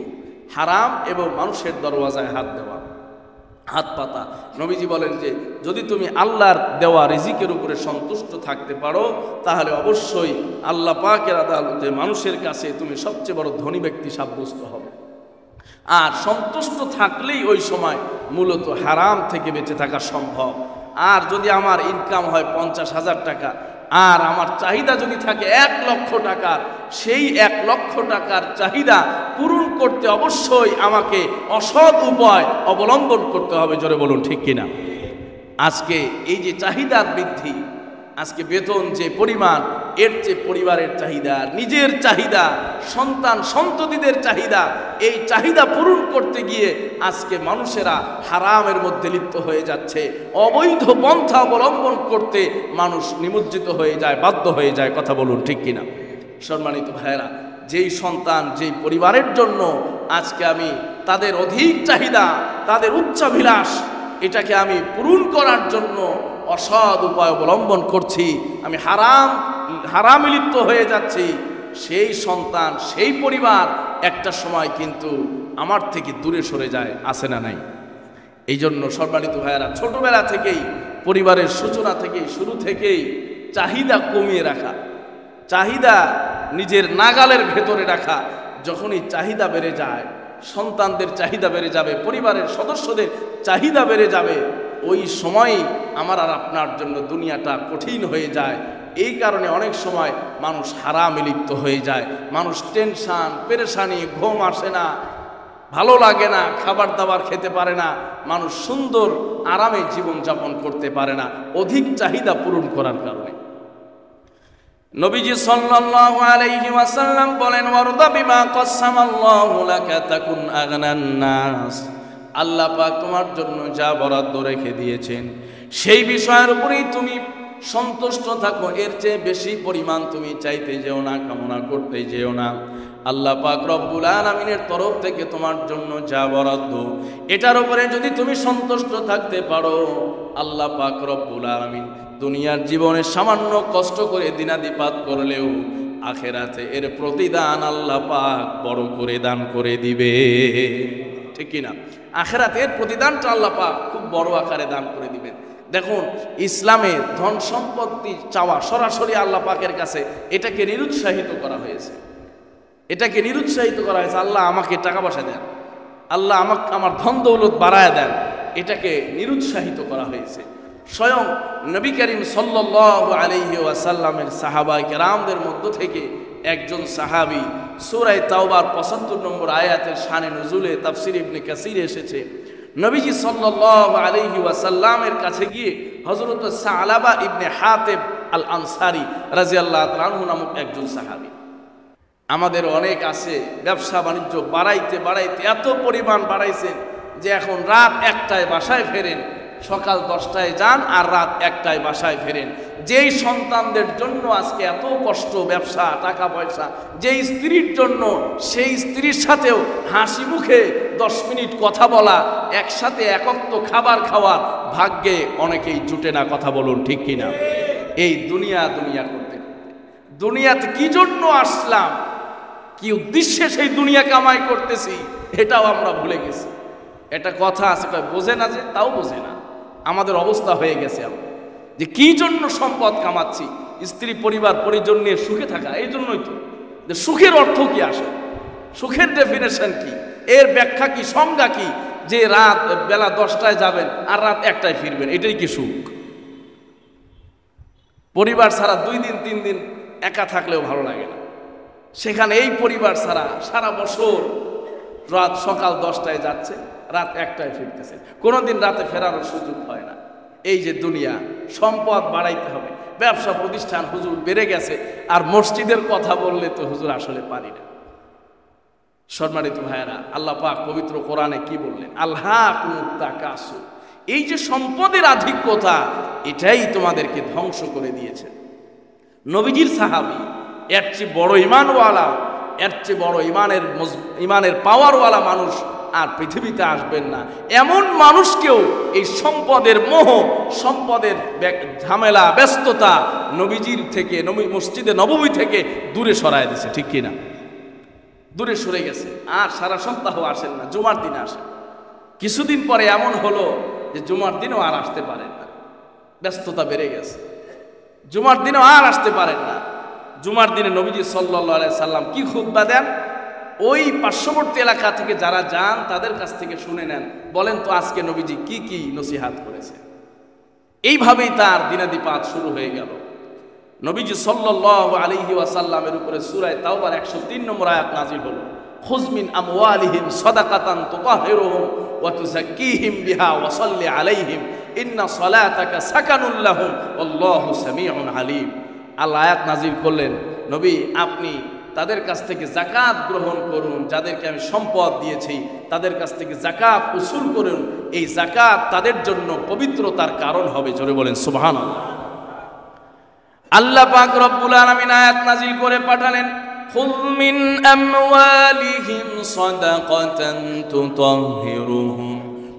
S1: হারাম এবং মানুষের দরওয়াজায় হাত দেওয়া, হাত পাতা। নবীজি বলেন যে যদি তুমি আল্লাহর দেওয়া রিজিকের উপরে সন্তুষ্ট থাকতে পারো, তাহলে অবশ্যই আল্লাহ পাকের আদালতে মানুষের কাছে তুমি সবচেয়ে বড় ধনী ব্যক্তি সাব্যস্ত হবে। আর সন্তুষ্ট থাকলেই ওই সময় মূলত হারাম থেকে বেঁচে থাকা সম্ভব। আর যদি আমার ইনকাম হয় 50,000 টাকা, আর আমার চাহিদা যদি থাকে 1 লক্ষ টাকার, সেই 1 লক্ষ টাকার চাহিদা পূরণ করতে অবশ্যই আমাকে অসৎ উপায় অবলম্বন করতে হবে। জোরে বলুন ঠিক কিনা? আজকে এই যে চাহিদার বৃদ্ধি, আজকে বেতন যে পরিমাণ, এর চেয়ে পরিবারের চাহিদা, নিজের চাহিদা, সন্তান সন্ততিদের চাহিদা, এই চাহিদা পূরণ করতে গিয়ে আজকে মানুষেরা হারামের মধ্যে লিপ্ত হয়ে যাচ্ছে। অবৈধ পন্থা অবলম্বন করতে মানুষ নিমজ্জিত হয়ে যায়, বাধ্য হয়ে যায়। কথা বলুন ঠিক কিনা? সম্মানিত ভাইয়েরা, যেই সন্তান, যেই পরিবারের জন্য আজকে আমি তাদের অধিক চাহিদা, তাদের উচ্চাভিলাষ, এটাকে আমি পূরণ করার জন্য অসৎ উপায় অবলম্বন করছি, আমি হারামে লিপ্ত হয়ে যাচ্ছি, সেই সন্তান, সেই পরিবার একটা সময় কিন্তু আমার থেকে দূরে সরে যায়। আছে না নাই? এই জন্য সম্মানিত ভাইয়েরা, ছোটবেলা থেকেই, পরিবারের সূচনা থেকেই, শুরু থেকেই চাহিদা কমিয়ে রাখা, চাহিদা নিজের নাগালের ভেতরে রাখা। যখনই চাহিদা বেড়ে যায়, সন্তানদের চাহিদা বেড়ে যাবে, পরিবারের সদস্যদের চাহিদা বেড়ে যাবে, ওই সময়ই আমার আর আপনার জন্য দুনিয়াটা কঠিন হয়ে যায়। এই কারণে অনেক সময় মানুষ হারামে লিপ্ত হয়ে যায়। মানুষ টেনশন, পেরেশানি, ঘুম আসে না, ভালো লাগে না, খাবার দাবার খেতে পারে না, মানুষ সুন্দর আরামে জীবনযাপন করতে পারে না, অধিক চাহিদা পূরণ করার কারণে। নবীজি সাল্লাল্লাহু আলাইহি ওয়াসাল্লাম বলেন, ওয়ারদা বিমা কাসামাল্লাহু লাকা তাকুন আগনান নাস। আল্লাহ পাক তোমার জন্য যা বরাদ্দ রেখে দিয়েছেন সেই বিষয়ের উপরেই তুমি সন্তুষ্ট থাকো, এর চেয়ে বেশি পরিমাণ তুমি চাইতে যেও না, কামনা করতে যেও না। আল্লাহ পাক রব্বুল আলামিনের তরফ থেকে তোমার জন্য যা বরাদ্দ এটার উপরে যদি তুমি সন্তুষ্ট থাকতে পারো, আল্লাহ পাক রব্বুল আলামিন দুনিয়ার জীবনে সামান্য কষ্ট করে দিনাদিপাত করলেও আখেরাতে এর প্রতিদান আল্লাহ পাক বড় করে দান করে দিবে, ঠিক কিনা? আখেরাতে এর প্রতিদানটা আল্লাহ পাক খুব বড় আকারে দান করে দিবেন। দেখুন, ইসলামে ধন সম্পত্তি চাওয়া সরাসরি আল্লাহ পাকের কাছে এটাকে নিরুৎসাহিত করা হয়েছে, এটাকে নিরুৎসাহিত করা হয়েছে। আল্লাহ আমাকে টাকা পয়সা দেন, আল্লাহ আমাকে আমার ধন দৌলত বাড়ায় দেন, এটাকে নিরুৎসাহিত করা হয়েছে। স্বয়ং নবী করিম সাল্লাল্লাহু আলাইহি ওয়াসাল্লামের সাহাবায়ে কেরামদের মধ্য থেকে একজন সাহাবী সূরা তাওবার ৭৫ নম্বর আয়াতের শানে নুজুলে তাফসীর ইবনে কাসির এসেছে, নবীজি সাল্লাল্লাহু আলাইহি ওয়াসাল্লামের কাছে গিয়ে হযরত সালাবা ইবনে হাতিব আল আনসারী রাদিয়াল্লাহু তাআলা আনহু নামক একজন সাহাবী। আমাদের অনেক আছে ব্যবসা বাণিজ্য বাড়াইতে বাড়াইতে এত পরিমাণ বাড়াইছেন যে এখন রাত ১টায় বাসায় ফেরেন, সকাল 10টায় যান আর রাত 1টায় বাসায় ফেরেন। যেই সন্তানদের জন্য আজকে এত কষ্ট, ব্যবসা টাকা পয়সা, যেই স্ত্রীর জন্য সেই স্ত্রীর সাথেও হাসি মুখে 10 মিনিট কথা বলা, একসাথে একত্র খাবার খাওয়ার ভাগ্যে অনেকেই জুটে না, কথা বলুন ঠিক কিনা? এই দুনিয়া দুনিয়া করতে করতে দুনিয়াতে কি জন্য আসলাম, কি উদ্দেশ্যে সেই দুনিয়া কামাই করতেছি, এটাও আমরা ভুলে গেছি। এটা কথা আছে, বোঝে না যে তাও বোঝে না। আমাদের অবস্থা হয়ে গেছে যে কি জন্য সম্পদ কামাচ্ছি, স্ত্রী পরিবার পরিজন নিয়ে সুখে থাকা, এই জন্যই তো। যে সুখের অর্থ কি আসে, সুখের ডেফিনেশন কি, এর ব্যাখ্যা কি, সংজ্ঞা কি? যে রাত বেলা 10টায় যাবেন আর রাত 1টায় ফিরবেন, এটাই কি সুখ? পরিবার ছাড়া 2 দিন 3 দিন একা থাকলেও ভালো লাগে না, সেখানে এই পরিবার ছাড়া সারা বছর রাত সকাল 10টায় যাচ্ছে, রাত 1টায় ফিরতেছে, কোনোদিন রাতে ফেরার সুযোগ হয় না। এই যে দুনিয়া, সম্পদ বাড়াইতে হবে, ব্যবসা প্রতিষ্ঠান হুজুর বেড়ে গেছে, আর মসজিদের কথা বললে তো হুজুর আসলে পারি না। সম্মানিত ভাইয়েরা, আল্লাহ পাক পবিত্র কোরআনে কি বললেন? আল্লাহকুমুত তাকাসুর, এই যে সম্পদের আধিক্যতা, এটাই তোমাদেরকে ধ্বংস করে দিয়েছে। নবীজির সাহাবী, এর চেয়ে বড় ইমানওয়ালা, এর চেয়ে বড় ইমানের পাওয়ারওয়ালা মানুষ আর পৃথিবীতে আসবেন না। এমন মানুষকেও এই সম্পদের মোহ, সম্পদের ঝামেলা ব্যস্ততা নবীজির থেকে, মসজিদে নববী থেকে দূরে সরায় দিয়েছে, ঠিক কিনা? দূরে সরে গেছে, আর সারা সপ্তাহ আসেন না, জুমার দিনে আসেন। কিছুদিন পরে এমন হলো যে জুমার দিনেও আর আসতে পারেন না, ব্যস্ততা বেড়ে গেছে, জুমার দিনেও আর আসতে পারেন না। জুমার দিনে নবীজি সাল্লাল্লাহু আলাইহি সাল্লাম কি খুতবা দেন, ওই পার্শ্ববর্তী এলাকা থেকে যারা যান তাদের কাছ থেকে শুনে নেন, বলেন তো আজকে নবীজি কি কি নসিহাত করেছে। এইভাবেই তার দিনাদিপাত শুরু হয়ে গেল। নবীজি সাল্লাল্লাহু আলাইহি ওয়াসাল্লামের উপরে সূরা তাওবার 103 নম্বর আয়াত নাযিল হলো, খুয মিন আমওয়ালিহিম সাদাকাতান তুতাহহিরুহুম ওয়া তুযাক্কিহিম বিহা ওয়া সাল্লি আলাইহিম ইন্না সালাতাকা সাকানুল লাহুম আল্লাহু সামিউন আলিম। আল্লাহ আয়াত নাযিল করলেন, নবী আপনি তাদের কাছ থেকে যাকাত গ্রহণ করুন, যাদেরকে আমি সম্পদ দিয়েছি তাদের কাছ থেকে যাকাত উসুল করুন, এই যাকাত তাদের জন্য পবিত্রতার কারণ হবে। জোরে বলেন সুবহানাল্লাহ। আল্লাহ পাক রব্বুল আলামিন আয়াত নাযিল করে পাঠালেন, খুয মিন আমওয়ালিহিম সাদাকাতান তুতাহহিরুহুম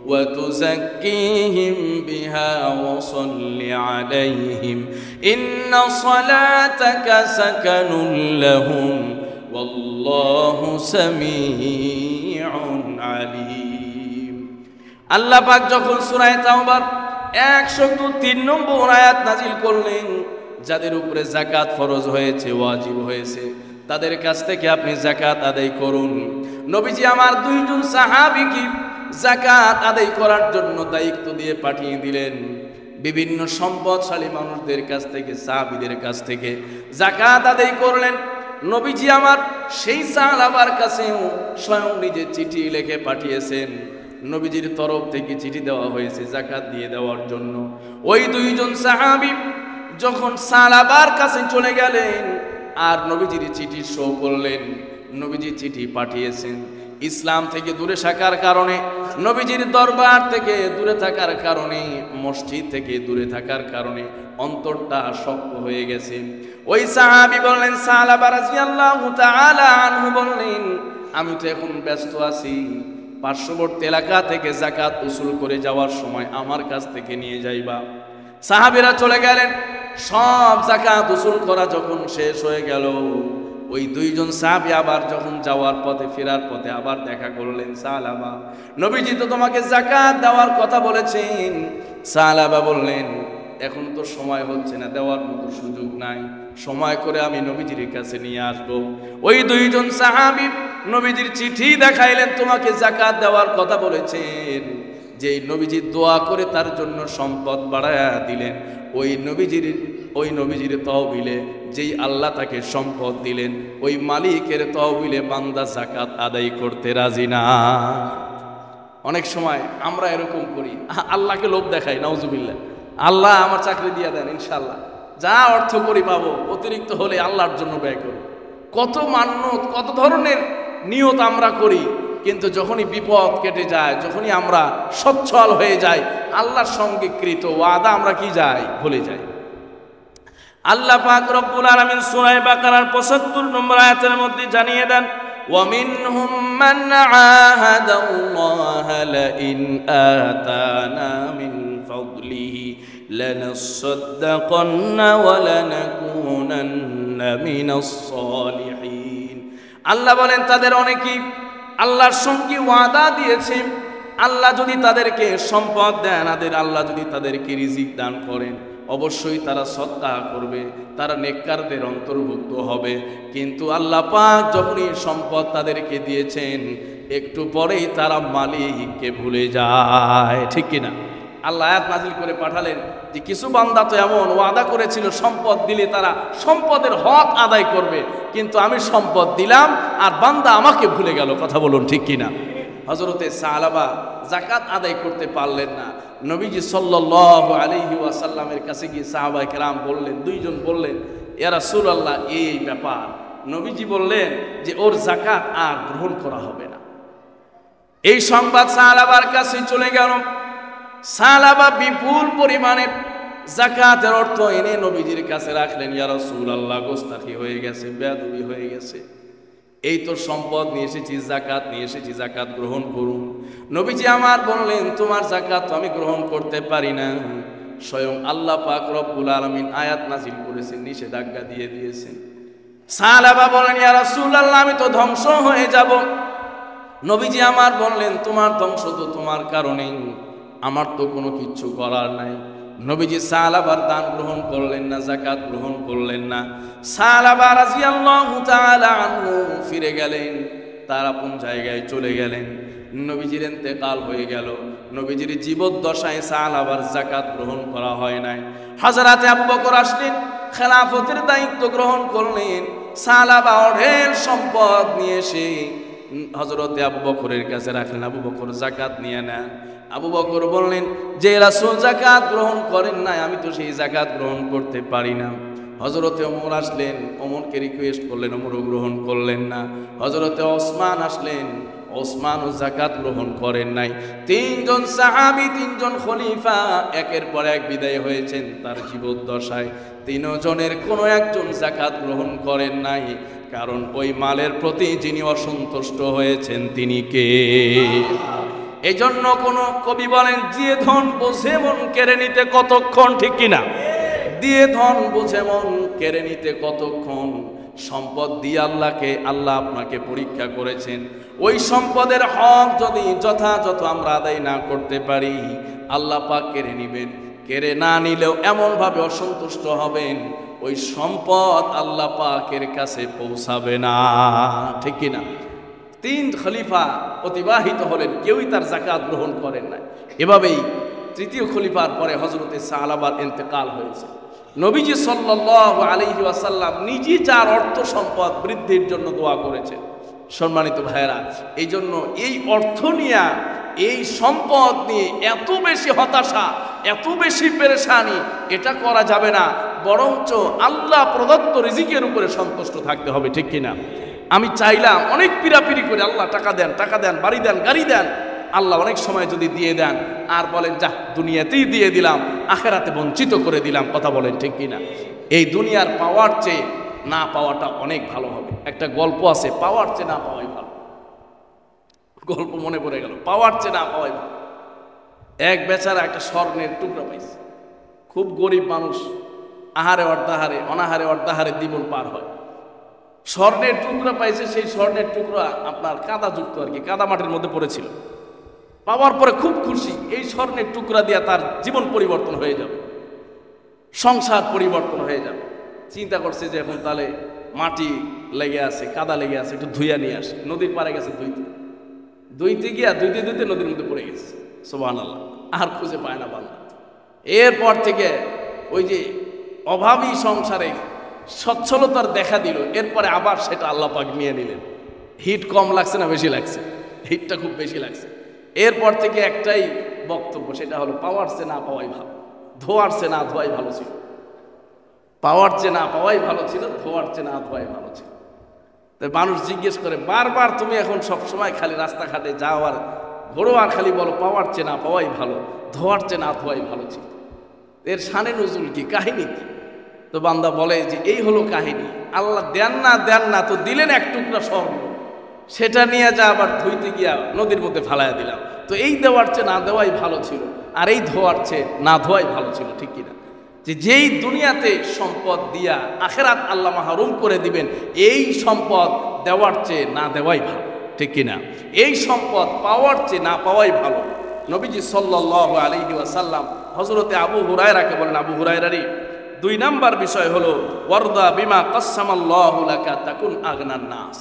S1: ওয়া তুযাক্কিহিম বিহা ওয়া সাল্লি আলাইহিম ইন্না সালাতাকা সাকানুল লাহুম ওয়াল্লাহু সামিউন আলিম। আল্লাহ পাক যখন সূরা তাওবার 103 নম্বর আয়াত নাযিল করলেন, যাদের উপরে যাকাত ফরজ হয়েছে, ওয়াজিব হয়েছে, তাদের কাছ থেকে আপনি যাকাত আদায় করুন। নবীজি আমার 2 জন সাহাবীকে যাকাত আদায় করার জন্য দায়িত্ব দিয়ে পাঠিয়ে দিলেন। বিভিন্ন সম্পদশালী মানুষদের কাছ থেকে, সাহাবীদের কাছ থেকে যাকাত আদায় করলেন। নবীজি আমার সেই সাহাবার কাছেও স্বয়ং নিজে চিঠি লিখে পাঠিয়েছেন, নবীজির তরফ থেকে চিঠি দেওয়া হয়েছে যাকাত দিয়ে দেওয়ার জন্য। ওই 2 জন সাহাবী যখন সাহাবার কাছে চলে গেলেন আর নবীজির চিঠি শো করলেন, নবীজি চিঠি পাঠিয়েছেন, ইসলাম থেকে দূরে থাকার কারণে, নবীজির দরবার থেকে দূরে থাকার কারণে, মসজিদ থেকে দূরে থাকার কারণে অন্তরটা শক্ত হয়ে গেছে। ওই সাহাবী বললেন, সালাবা রাদিয়াল্লাহু তাআলা আনহু বললেন, আমি তো এখন ব্যস্ত আছি, পার্শ্ববর্তী এলাকা থেকে যাকাত উসুল করে যাওয়ার সময় আমার কাছ থেকে নিয়ে যাইবা। সাহাবীরা চলে গেলেন। সব যাকাত উসুল করা যখন শেষ হয়ে গেল, ওই দুইজন সাহাবী আবার যখন যাওয়ার পথে, ফেরার পথে আবার দেখা করলেন। সালাবা, নবীজি তো তোমাকে যাকাত দেওয়ার কথা বলেছেন। সালাবা বললেন, এখন তো সময় হচ্ছে না, দেওয়ার মতো সুযোগ নাই, সময় করে আমি নবীজির কাছে নিয়ে আসব। ওই দুইজন সাহাবী নবীজির চিঠি দেখাইলেন, তোমাকে যাকাত দেওয়ার কথা বলেছেন। যেই নবীজি দোয়া করে তার জন্য সম্পদ বাড়ায়া দিলেন, ওই নবীজির তহবিলে যেই আল্লাহ তাকে সম্পদ দিলেন, ওই মালিকের তহবিলে বান্দা যাকাত আদায় করতে রাজি না। অনেক সময় আমরা এরকম করি, আল্লাহকে লোভ দেখাই, নাউজুবিল্লাহ, আল্লাহ আমার চাকরি দিয়ে দেন, ইনশাল্লাহ যা অর্থ করি পাবো, অতিরিক্ত হলে আল্লাহর জন্য ব্যয় করি। কত মান্যত, কত ধরনের নিয়ত আমরা করি, কিন্তু যখনই বিপদ কেটে যায়, যখনই আমরা সচ্ছল হয়ে যাই, আল্লাহর সঙ্গে কৃত ওয়াদা আমরা কি যাই, ভুলে যাই। আল্লাহ পাক রব্বুল আলামিন সূরা বাকারার ৭৫ নম্বর আয়াতের মধ্যে জানিয়ে দেন, وَمِنْهُمْ مَنْ عَاهَدَ اللَّهَ لَئِنْ آتَانَا مِنْ فَضْلِهِ لَنَصَّدَّقَنَّ وَلَنَكُونَنَّ مِنَ الصَّالِحِينَ। আল্লাহ বলেন, তাদের অনেকেই আল্লাহর সঙ্গে ওয়াদা দিয়েছে, আল্লাহ যদি তাদেরকে সম্পদ দেন, আল্লাহ যদি তাদেরকে রিজিক দান করেন, অবশ্যই তারা সদকা করবে, তারা নেককারদের অন্তর্ভুক্ত হবে। কিন্তু আল্লাহ পাক যখনই সম্পদ তাদেরকে দিয়েছেন, একটু পরেই তারা মালিককে ভুলে যায়, ঠিক কিনা? আল্লাহ আয়াত নাজিল করে পাঠালেন যে কিছু বান্দা তো এমন ওয়াদা করেছিল সম্পদ দিলে তারা সম্পদের হক আদায় করবে, কিন্তু আমি সম্পদ দিলাম আর বান্দা আমাকে ভুলে গেল। কথা বলুন, ঠিক কিনা? হযরতে সালাবা যাকাত আদায় করতে পারলেন না। নবীজি সাল্লাল্লাহু আলাইহি ওয়াসাল্লামের কাছে গিয়ে সাহাবায়ে কেরাম বললেন, দুইজন বললেন, ইয়া রাসূলুল্লাহ, এই ব্যাপার। নবীজি বললেন যে ওর যাকাত আর গ্রহণ করা হবে না। এই সংবাদ সালাবার কাছে চলে গেল। সালাবা বিপুল পরিমাণে যাকাতের অর্থ এনে নবীজির কাছে রাখলেন। ইয়া রাসূলুল্লাহ, গোস্তাখি হয়ে গেছে, বেয়াদবি হয়ে গেছে, এই তো সম্পদ নিয়ে এসেছি, যাকাত নিয়ে এসেছি, যাকাত গ্রহণ করুন। নবীজি আমার বললেন, তোমার যাকাত তো আমি গ্রহণ করতে পারি না। স্বয়ং আল্লাহ পাক রব্বুল আলামিন আয়াত নাজিল করেছেন, নিষেধাজ্ঞা দিয়ে দিয়েছেন। সাহাবা বলেন, ইয়া রাসূলুল্লাহ, আমি তো ধ্বংস হয়ে যাব। নবীজি আমার বললেন, তোমার ধ্বংস তো তোমার কারণেই, আমার তো কোনো কিচ্ছু করার নাই। নবীজি সাহাবার দান গ্রহণ করলেন না, যাকাত গ্রহণ করলেন না। সাহাবা রাদিয়াল্লাহু তাআলা আনহু ফিরে গেলেন, তার আপন জায়গায় চলে গেলেন। নবীজির ইন্তেকাল হয়ে গেল। নবীজির জীবদ্দশায় সাহাবার যাকাত গ্রহণ করা হয় নাই। হযরতে আবু বকর আসলেন, খেলাফতের দায়িত্ব গ্রহণ করলেন। সাহাবা অঢেল সম্পদ নিয়ে এসে হযরতে আবু বকরের কাছে রাখলেন। আবু বকর যাকাত নিয়ে নেন। আবু বকর বললেন যে রাসূল যাকাত গ্রহণ করেন নাই, আমি তো সেই যাকাত গ্রহণ করতে পারি না। হযরতে ওমর আসলেন, ওমরকে রিকোয়েস্ট করলেন, ওমরও গ্রহণ করলেন না। হযরতে ওসমান আসলেন, ওসমানও যাকাত গ্রহণ করেন নাই। তিনজন সাহাবী, তিনজন খলিফা একের পর এক বিদায় হয়েছেন তার জীবদ্দশায়। তিনজনের কোনো একজন যাকাত গ্রহণ করেন নাই, কারণ ওই মালের প্রতি যিনি অসন্তুষ্ট হয়েছেন তিনি কে? এই জন্য কোন কবি বলেন, দিয়ে ধন বোঝে মন কেড়ে নিতে কতক্ষণ, ঠিক কিনা? দিয়ে ধন বোঝে মন কেড়ে নিতে কতক্ষণ। সম্পদ দিয়ে আল্লাহ আপনাকে পরীক্ষা করেছেন। ওই সম্পদের হক যদি যথাযথ আমরা আদায় না করতে পারি, আল্লাহ পাক কেড়ে নিবেন। কেড়ে না নিলেও এমনভাবে অসন্তুষ্ট হবেন, ওই সম্পদ আল্লাহ পাকের কাছে পৌঁছাবে না, ঠিক কিনা? তিন খলিফা অতিবাহিত হলেন, কেউই তার যাকাত গ্রহণ করেন না। এভাবেই তৃতীয় খলিফার পরে হযরতে সাহাবার ইন্তেকাল হয়েছে। নবীজি সাল্লাল্লাহু আলাইহি ওয়াসাল্লাম নিজে যার অর্থ সম্পদ বৃদ্ধির জন্য দোয়া করেছেন। সম্মানিত ভাইরা, এই জন্য এই অর্থ নিয়ে, এই সম্পদ নিয়ে এত বেশি হতাশা, এত বেশি পেরেশানি, এটা করা যাবে না। বরঞ্চ আল্লাহ প্রদত্ত রিজিকের উপরে সন্তুষ্ট থাকতে হবে, ঠিক কিনা? আমি চাইলাম অনেক পিরাপিরি করে, আল্লাহ টাকা দেন, টাকা দেন, বাড়ি দেন, গাড়ি দেন, আল্লাহ অনেক সময় যদি দিয়ে দেন আর বলেন যা দুনিয়াতেই দিয়ে দিলাম, আখেরাতে বঞ্চিত করে দিলাম। কথা বলেন ঠিক কিনা? এই দুনিয়ার পাওয়ার চেয়ে না পাওয়াটা অনেক ভালো হবে। একটা গল্প আছে, পাওয়ার চেয়ে না পাওয়াই ভালো। গল্প মনে পড়ে গেল, পাওয়ার চেয়ে না পাওয়াই ভালো। এক বেচারা একটা স্বর্ণের টুকরা পাইছে, খুব গরিব মানুষ, আহারে অর্ধাহারে, অনাহারে অর্ধাহারে জীবন পার হয়। স্বর্ণের টুকরা পাইছে, সেই স্বর্ণের টুকরা আপনার কাদাযুক্ত আর কি, কাদা মাটির মধ্যে পড়েছিল। পাওয়ার পরে খুব খুশি, এই স্বর্ণের টুকরা দিয়ে তার জীবন পরিবর্তন হয়ে যাবে, সংসার পরিবর্তন হয়ে যাবে। চিন্তা করছে যে এখন তাহলে মাটি লেগে আছে, কাদা লেগে আছে, একটু ধুইয়া নিয়ে আসে। নদীর পাড়ে গেছে ধুইতে গিয়া ধুইতে নদীর মধ্যে পড়ে গেছে। সুবহানাল্লাহ, আর খুঁজে পায় না বান্দা। এরপর থেকে ওই যে অভাবী সংসারে সচ্ছলতার দেখা দিল, এরপরে আবার সেটা আল্লাহ পাক নিয়ে নিলেন। হিট কম লাগছে না বেশি লাগছে? হিটটা খুব বেশি লাগছে। এরপর থেকে একটাই বক্তব্য, সেটা হলো পাওয়ার চেয়ে না পাওয়াই ভালো, ধোয়ার চেয়ে না ধোয়াই ভালো ছিল। পাওয়ার চেয়ে না পাওয়াই ভালো ছিল, ধোয়ার চেয়ে না ধোয়াই ভালো ছিল। তাই মানুষ জিজ্ঞেস করে বারবার, তুমি এখন সবসময় খালি রাস্তাঘাটে যাও আর ঘোরো আর খালি বলো পাওয়ার চেয়ে না পাওয়াই ভালো, ধোয়ার চেয়ে না ধোয়াই ভালো ছিল। এর শানে নজরুল কি, কাহিনী কি? তো বান্দা বলে যে এই হলো কাহিনী। আল্লাহ দেন না তো দিলেন এক টুকরা স্বর্ণ, সেটা নিয়ে যা আবার ধুইতে গিয়া নদীর মধ্যে ফালাইয়া দিলাম। তো এই দেওয়ার চেয়ে না দেওয়াই ভালো ছিল, আর এই ধোয়ার চেয়ে না ধোয়াই ভালো ছিল। ঠিক কিনা? যে যেই দুনিয়াতে সম্পদ দিয়া আখেরাত আল্লাহ মাহরুম করে দিবেন, এই সম্পদ দেওয়ার চেয়ে না দেওয়াই ভালো। ঠিক কিনা? এই সম্পদ পাওয়ার চেয়ে না পাওয়াই ভালো। নবীজি সাল্লাল্লাহু আলাইহি ওয়াসাল্লাম হযরতে আবু হুরায়রাকে বলেন, আবু হুরায়রারই 2 নাম্বার বিষয় হলো ওয়ারদা বিমা কাসসামাল্লাহু লাকা তাকুন আগনান নাস।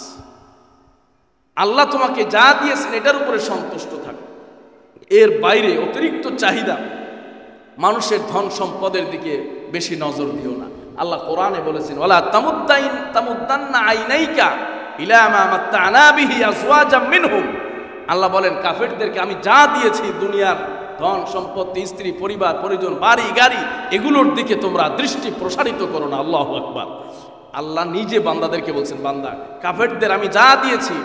S1: আল্লাহ তোমাকে যা দিয়েছেন এটার উপরে সন্তুষ্ট থাকো, এর বাইরে অতিরিক্ত চাহিদা, মানুষের ধন সম্পদের দিকে বেশি নজর দিও না। আল্লাহ কোরআনে বলেছেন ওয়ালা তামুদ্দান্না আইনাইকা ইলা মা মাত্তা'না বিহি আজওয়াজাম মিনহুম। আল্লাহ বলেন কাফেরদেরকে আমি যা দিয়েছি দুনিয়ার ধন সম্পত্তি, স্ত্রী, পরিবার, পরিজন, বাড়ি গাড়ি, এগুলোর দিকে তোমরা দৃষ্টি প্রসারিত করো না। আল্লাহু আকবার। আল্লাহ নিজে বান্দাদেরকে বলছেন, বান্দা কাফেরদের আমি যা দিয়েছি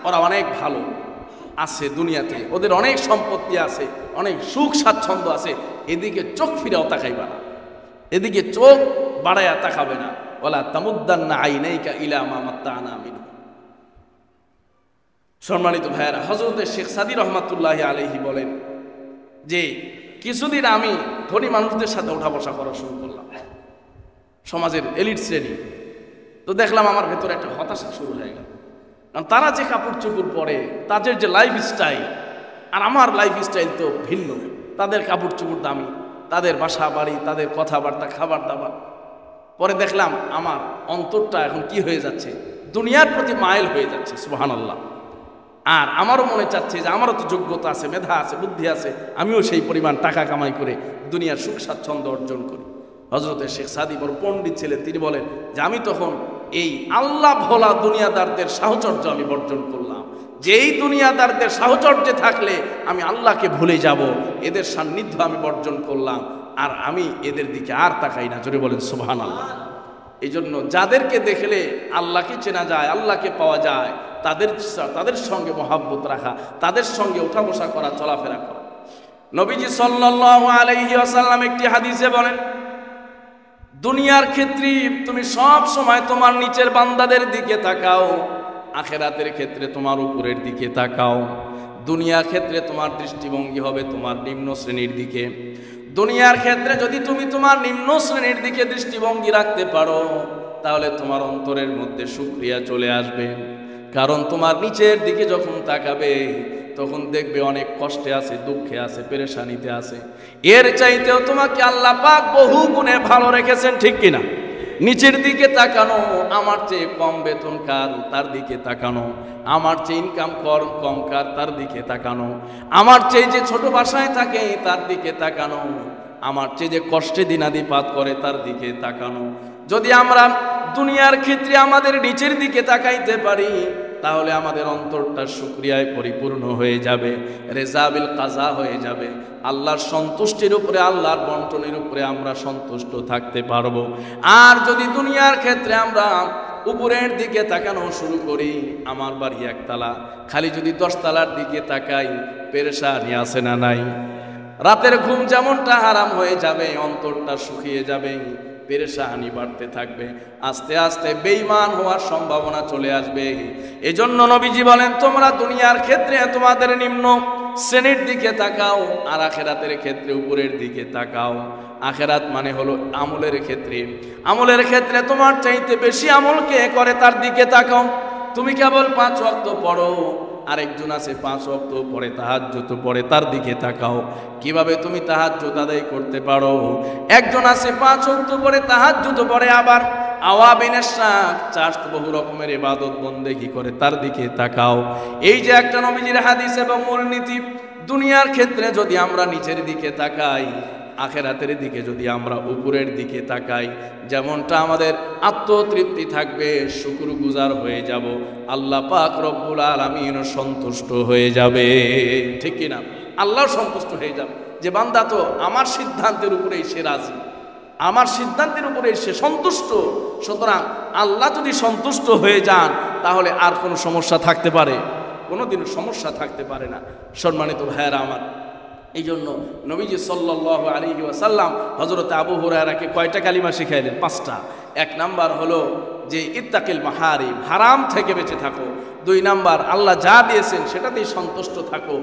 S1: ওরা অনেক ভালো আছে দুনিয়াতে, ওদের অনেক সম্পত্তি আছে, অনেক সুখ স্বাচ্ছন্দ্য আছে, এদিকে চোখ ফিরাও তাকাইবা না, এদিকে চোখ বাড়াইয়া তাকাবে না। ওয়ালা তামুদ্দান্না আইনাইকা ইলা মা মাত্তা'না মিনহুম। সম্মানিত ভাইয়েরা, হযরত শেখ সাদী রহমাতুল্লাহি আলাইহি বলেন যে কিছুদিন আমি ধনী মানুষদের সাথে ওঠা বসা করা শুরু করলাম, সমাজের এলিট শ্রেণী। তো দেখলাম আমার ভেতরে একটা হতাশা শুরু হয়ে গেল, কারণ তারা যে কাপড় চোপড় পরে, তাদের যে লাইফ স্টাইল আর আমার লাইফ স্টাইল তো ভিন্ন। তাদের কাপড় চোপড় দামি, তাদের বাসা বাড়ি, তাদের কথাবার্তা, খাবার দাবার। পরে দেখলাম আমার অন্তরটা এখন কি হয়ে যাচ্ছে, দুনিয়ার প্রতি মাইল হয়ে যাচ্ছে। সুবহানাল্লাহ। আর আমারও মনে চাচ্ছে যে আমারও তো যোগ্যতা আছে, মেধা আছে, বুদ্ধি আছে, আমিও সেই পরিমাণ টাকা কামাই করে দুনিয়ার সুখ স্বাচ্ছন্দ্য অর্জন করি। হযরতে শেখ সাদী বড় পণ্ডিত ছিলেন, তিনি বলেন যে আমি তখন এই আল্লাহ ভোলা দুনিয়াদারদের সাহচর্য আমি বর্জন করলাম। যেই দুনিয়াদারদের সাহচর্যে থাকলে আমি আল্লাহকে ভুলে যাব, এদের সান্নিধ্য আমি বর্জন করলাম, আর আমি এদের দিকে আর তাকাই না। জোরে বলেন সুবহানাল্লাহ। এই জন্য যাদেরকে দেখলে আল্লাহকে চেনা যায়, আল্লাহকে পাওয়া যায়, তাদের সঙ্গে মহাব্বত রাখা, তাদের সঙ্গে ওঠা বসা করা, চলাফেরা করা। নবীজি সাল্লাল্লাহু আলাইহি ওয়াসাল্লাম একটি হাদিসে বলেন, দুনিয়ার ক্ষেত্রে তুমি সব সময় তোমার নিচের বান্দাদের দিকে তাকাও, আখেরাতের ক্ষেত্রে তোমার উপরের দিকে তাকাও। দুনিয়ার ক্ষেত্রে তোমার দৃষ্টিভঙ্গি হবে তোমার নিম্ন শ্রেণীর দিকে। দুনিয়ার ক্ষেত্রে যদি তুমি তোমার নিম্ন শ্রেণীর দিকে দৃষ্টিভঙ্গি রাখতে পারো, তাহলে তোমার অন্তরের মধ্যে শুকরিয়া চলে আসবে। কারণ তোমার নিচের দিকে যখন তাকাবে তখন দেখবে অনেক কষ্টে আছে, দুঃখে আছে, পেরেশানিতে আছে। এর চাইতেও তোমাকে আল্লাহ পাক বহু গুণে ভালো রেখেছেন। ঠিক কিনা? নিচের দিকে তাকানো, আমার চেয়ে কম বেতন কার তার দিকে তাকানো, আমার চেয়ে ইনকাম কম কার তার দিকে তাকানো, আমার চেয়ে যে ছোট বাসায় থাকে তার দিকে তাকানো, আমার চেয়ে যে কষ্টে দিনাদিপাত করে তার দিকে তাকানো। যদি আমরা দুনিয়ার ক্ষেত্রে আমাদের নিচের দিকে তাকাইতে পারি, তাহলে আমাদের অন্তরটা শুকরিয়ায় পরিপূর্ণ হয়ে যাবে, রেজাবিল কাজা হয়ে যাবে। আল্লাহর সন্তুষ্টির উপরে, আল্লাহর বন্টনের উপরে আমরা সন্তুষ্ট থাকতে পারবো। আর যদি দুনিয়ার ক্ষেত্রে আমরা উপরের দিকে তাকানো শুরু করি, আমার বাড়ি একতলা, খালি যদি 10 তলার দিকে তাকাই পেরেশানি আছে না নাই? রাতের ঘুম যেমনটা হারাম হয়ে যাবে, অন্তরটা শুকিয়ে যাবে, পেরেশানি বাড়তে থাকবে, আস্তে আস্তে বেঈমান হওয়ার সম্ভাবনা চলে আসবে। এজন্য নবীজি বলেন, তোমরা দুনিয়ার ক্ষেত্রে তোমাদের নিম্ন শ্রেণীর দিকে তাকাও, আর আখেরাতের ক্ষেত্রে উপরের দিকে তাকাও। আখেরাত মানে হলো আমলের ক্ষেত্রে, আমলের ক্ষেত্রে তোমার চাইতে বেশি আমল কে করে তার দিকে তাকাও। তুমি কেবল 5 ওয়াক্ত পড়ো, আরেকজন আছে 5 ওয়াক্ত পড়ে, তাহাজ্জুদ পড়ে, তার দিকে তাকাও। কিভাবে তুমি তাহাজ্জুদ আদায় করতে পারো? একজন আছে 5 ওয়াক্ত পড়ে, তাহাজ্জুদ পড়ে, আবার আওয়াবিনের শাক চাষ বহু রকমের ইবাদত বন্দেগী করে, তার দিকে তাকাও। এই যে একটা নবীজির হাদিস এবং মূলনীতি, দুনিয়ার ক্ষেত্রে যদি আমরা নিচের দিকে তাকাই, আখেরাতের দিকে যদি আমরা উপরের দিকে তাকাই, যেমনটা আমাদের আত্মতৃপ্তি থাকবে, শুকরগুজার হয়ে যাব, আল্লাহ পাক রব্বুল আলামিন সন্তুষ্ট হয়ে যাবে। ঠিক কিনা? আল্লাহ সন্তুষ্ট হয়ে যাবে যে বান্দা তো আমার সিদ্ধান্তের উপরেই সে রাজি, আমার সিদ্ধান্তের উপরেই সে সন্তুষ্ট। সুতরাং আল্লাহ যদি সন্তুষ্ট হয়ে যান তাহলে আর কোনো সমস্যা থাকতে পারে? কোনোদিনও সমস্যা থাকতে পারে না। সম্মানিত ভাইয়েরা আমার, এই জন্য নবীজি সাল্লাল্লাহু আলাইহি ওয়াসাল্লাম হযরত আবু হুরায়রাকে কয়টা কালিমা শিখাইলেন? 5টা। 1 নাম্বার হলো যে ইত্তাকিল মাহারিম, হারাম থেকে বেঁচে থাকো। 2 নাম্বার আল্লাহ যা দিয়েছেন সেটাতেই সন্তুষ্ট থাকো।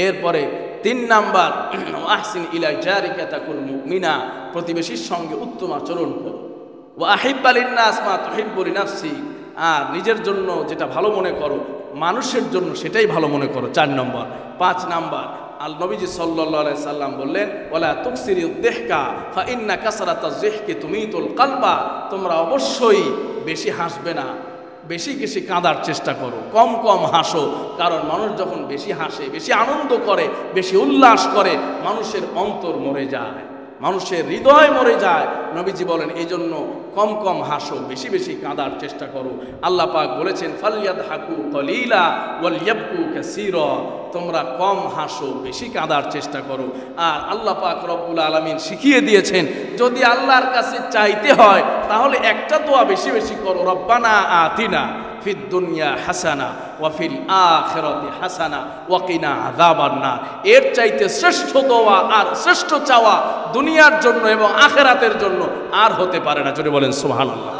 S1: এরপরে 3 নাম্বার আহসিন ইলা জারিকা তাকুন মুমিনা, প্রতিবেশীর সঙ্গে উত্তম আচরণ করো। ওয়া আহিব্বা লিন্নাস মা তুহিব্বু লিনাফসি, আর নিজের জন্য যেটা ভালো মনে করো মানুষের জন্য সেটাই ভালো মনে করো। 4 নম্বর। 5 নাম্বার আল নবীজি সাল্লাল্লাহু আলাইহি সাল্লাম বললেন, ওয়ালা তুকসিরিদ দিহকা ফা ইন্না কাসরাতাজ যিহকি তুমিতুল কলবা, তোমরা অবশ্যই বেশি হাসবে না, বেশি বেশি কাঁদার চেষ্টা করো, কম কম হাসো। কারণ মানুষ যখন বেশি হাসে, বেশি আনন্দ করে, বেশি উল্লাস করে, মানুষের অন্তর মরে যায়, মানুষের হৃদয় মরে যায়। নবীজি বলেন এই জন্য কম কম হাসো, বেশি বেশি কাঁদার চেষ্টা করো। আল্লাহ পাক বলেছেন ফালইয়াদহাকু কলিলা ওয়ালইয়াবকু কাসীরা, তোমরা কম হাসো, বেশি কাঁদার চেষ্টা করো। আর আল্লাহ পাক রব্বুল আলামিন শিখিয়ে দিয়েছেন যদি আল্লাহর কাছে চাইতে হয় তাহলে একটা দোয়া বেশি বেশি করো, রব্বানা আতিনা ফিদ দুনিয়া হাসানা ওয়া ফিল আখিরাতি হাসানা ওয়া কিনা আযাবান নার। এর চাইতে শ্রেষ্ঠ দোয়া আর শ্রেষ্ঠ চাওয়া দুনিয়ার জন্য এবং আখিরাতের জন্য আর হতে পারে না। জোরে বলেন সুবহানাল্লাহ।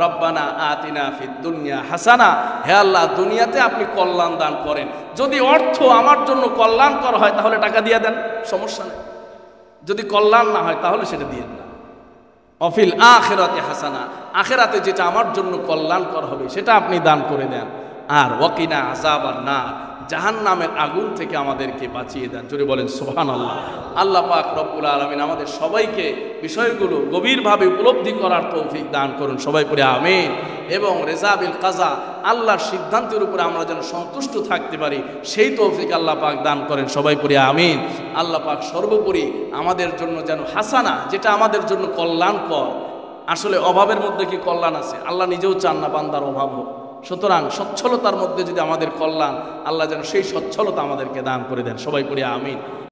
S1: রব্বানা আতিনা ফিদ দুনিয়া হাসানা, হে আল্লাহ দুনিয়াতে আপনি কল্যাণ দান করেন। যদি অর্থ আমার জন্য কল্যাণকর হয় তাহলে টাকা দিয়ে দেন, সমস্যা নেই। যদি কল্যাণ না হয় তাহলে সেটা দিয়ে দেন। অফিল আখিরাতে হাসানা, আখিরাতে যেটা আমার জন্য কল্যাণকর হবে সেটা আপনি দান করে দেন। আর ওয়াকিনা আযাবান নার, জাহান্নামের আগুন থেকে আমাদেরকে বাঁচিয়ে দেন। জোরে বলেন সুবহানাল্লাহ। আল্লাহ পাক রব্বুল আলামিন আমাদের সবাইকে বিষয়গুলো গভীরভাবে উপলব্ধি করার তৌফিক দান করুন, সবাই পড়ে আমিন। এবং রেজা বিল কাজা, আল্লাহর সিদ্ধান্তের উপরে আমরা যেন সন্তুষ্ট থাকতে পারি সেই তৌফিক আল্লাহ পাক দান করেন, সবাই পড়ে আমিন। আল্লাহ পাক সর্বোপরি আমাদের জন্য যেন হাসানা, যেটা আমাদের জন্য কল্যাণকর। আসলে অভাবের মধ্যে কি কল্যাণ আছে? আল্লাহ নিজেও চান না বান্দার অভাব হোক। সুতরাং সচ্ছলতার মধ্যে যদি আমাদের কল্যাণ, আল্লাহ যেন সেই সচ্ছলতা আমাদেরকে দান করে দেন, সবাই পড়ে আমিন।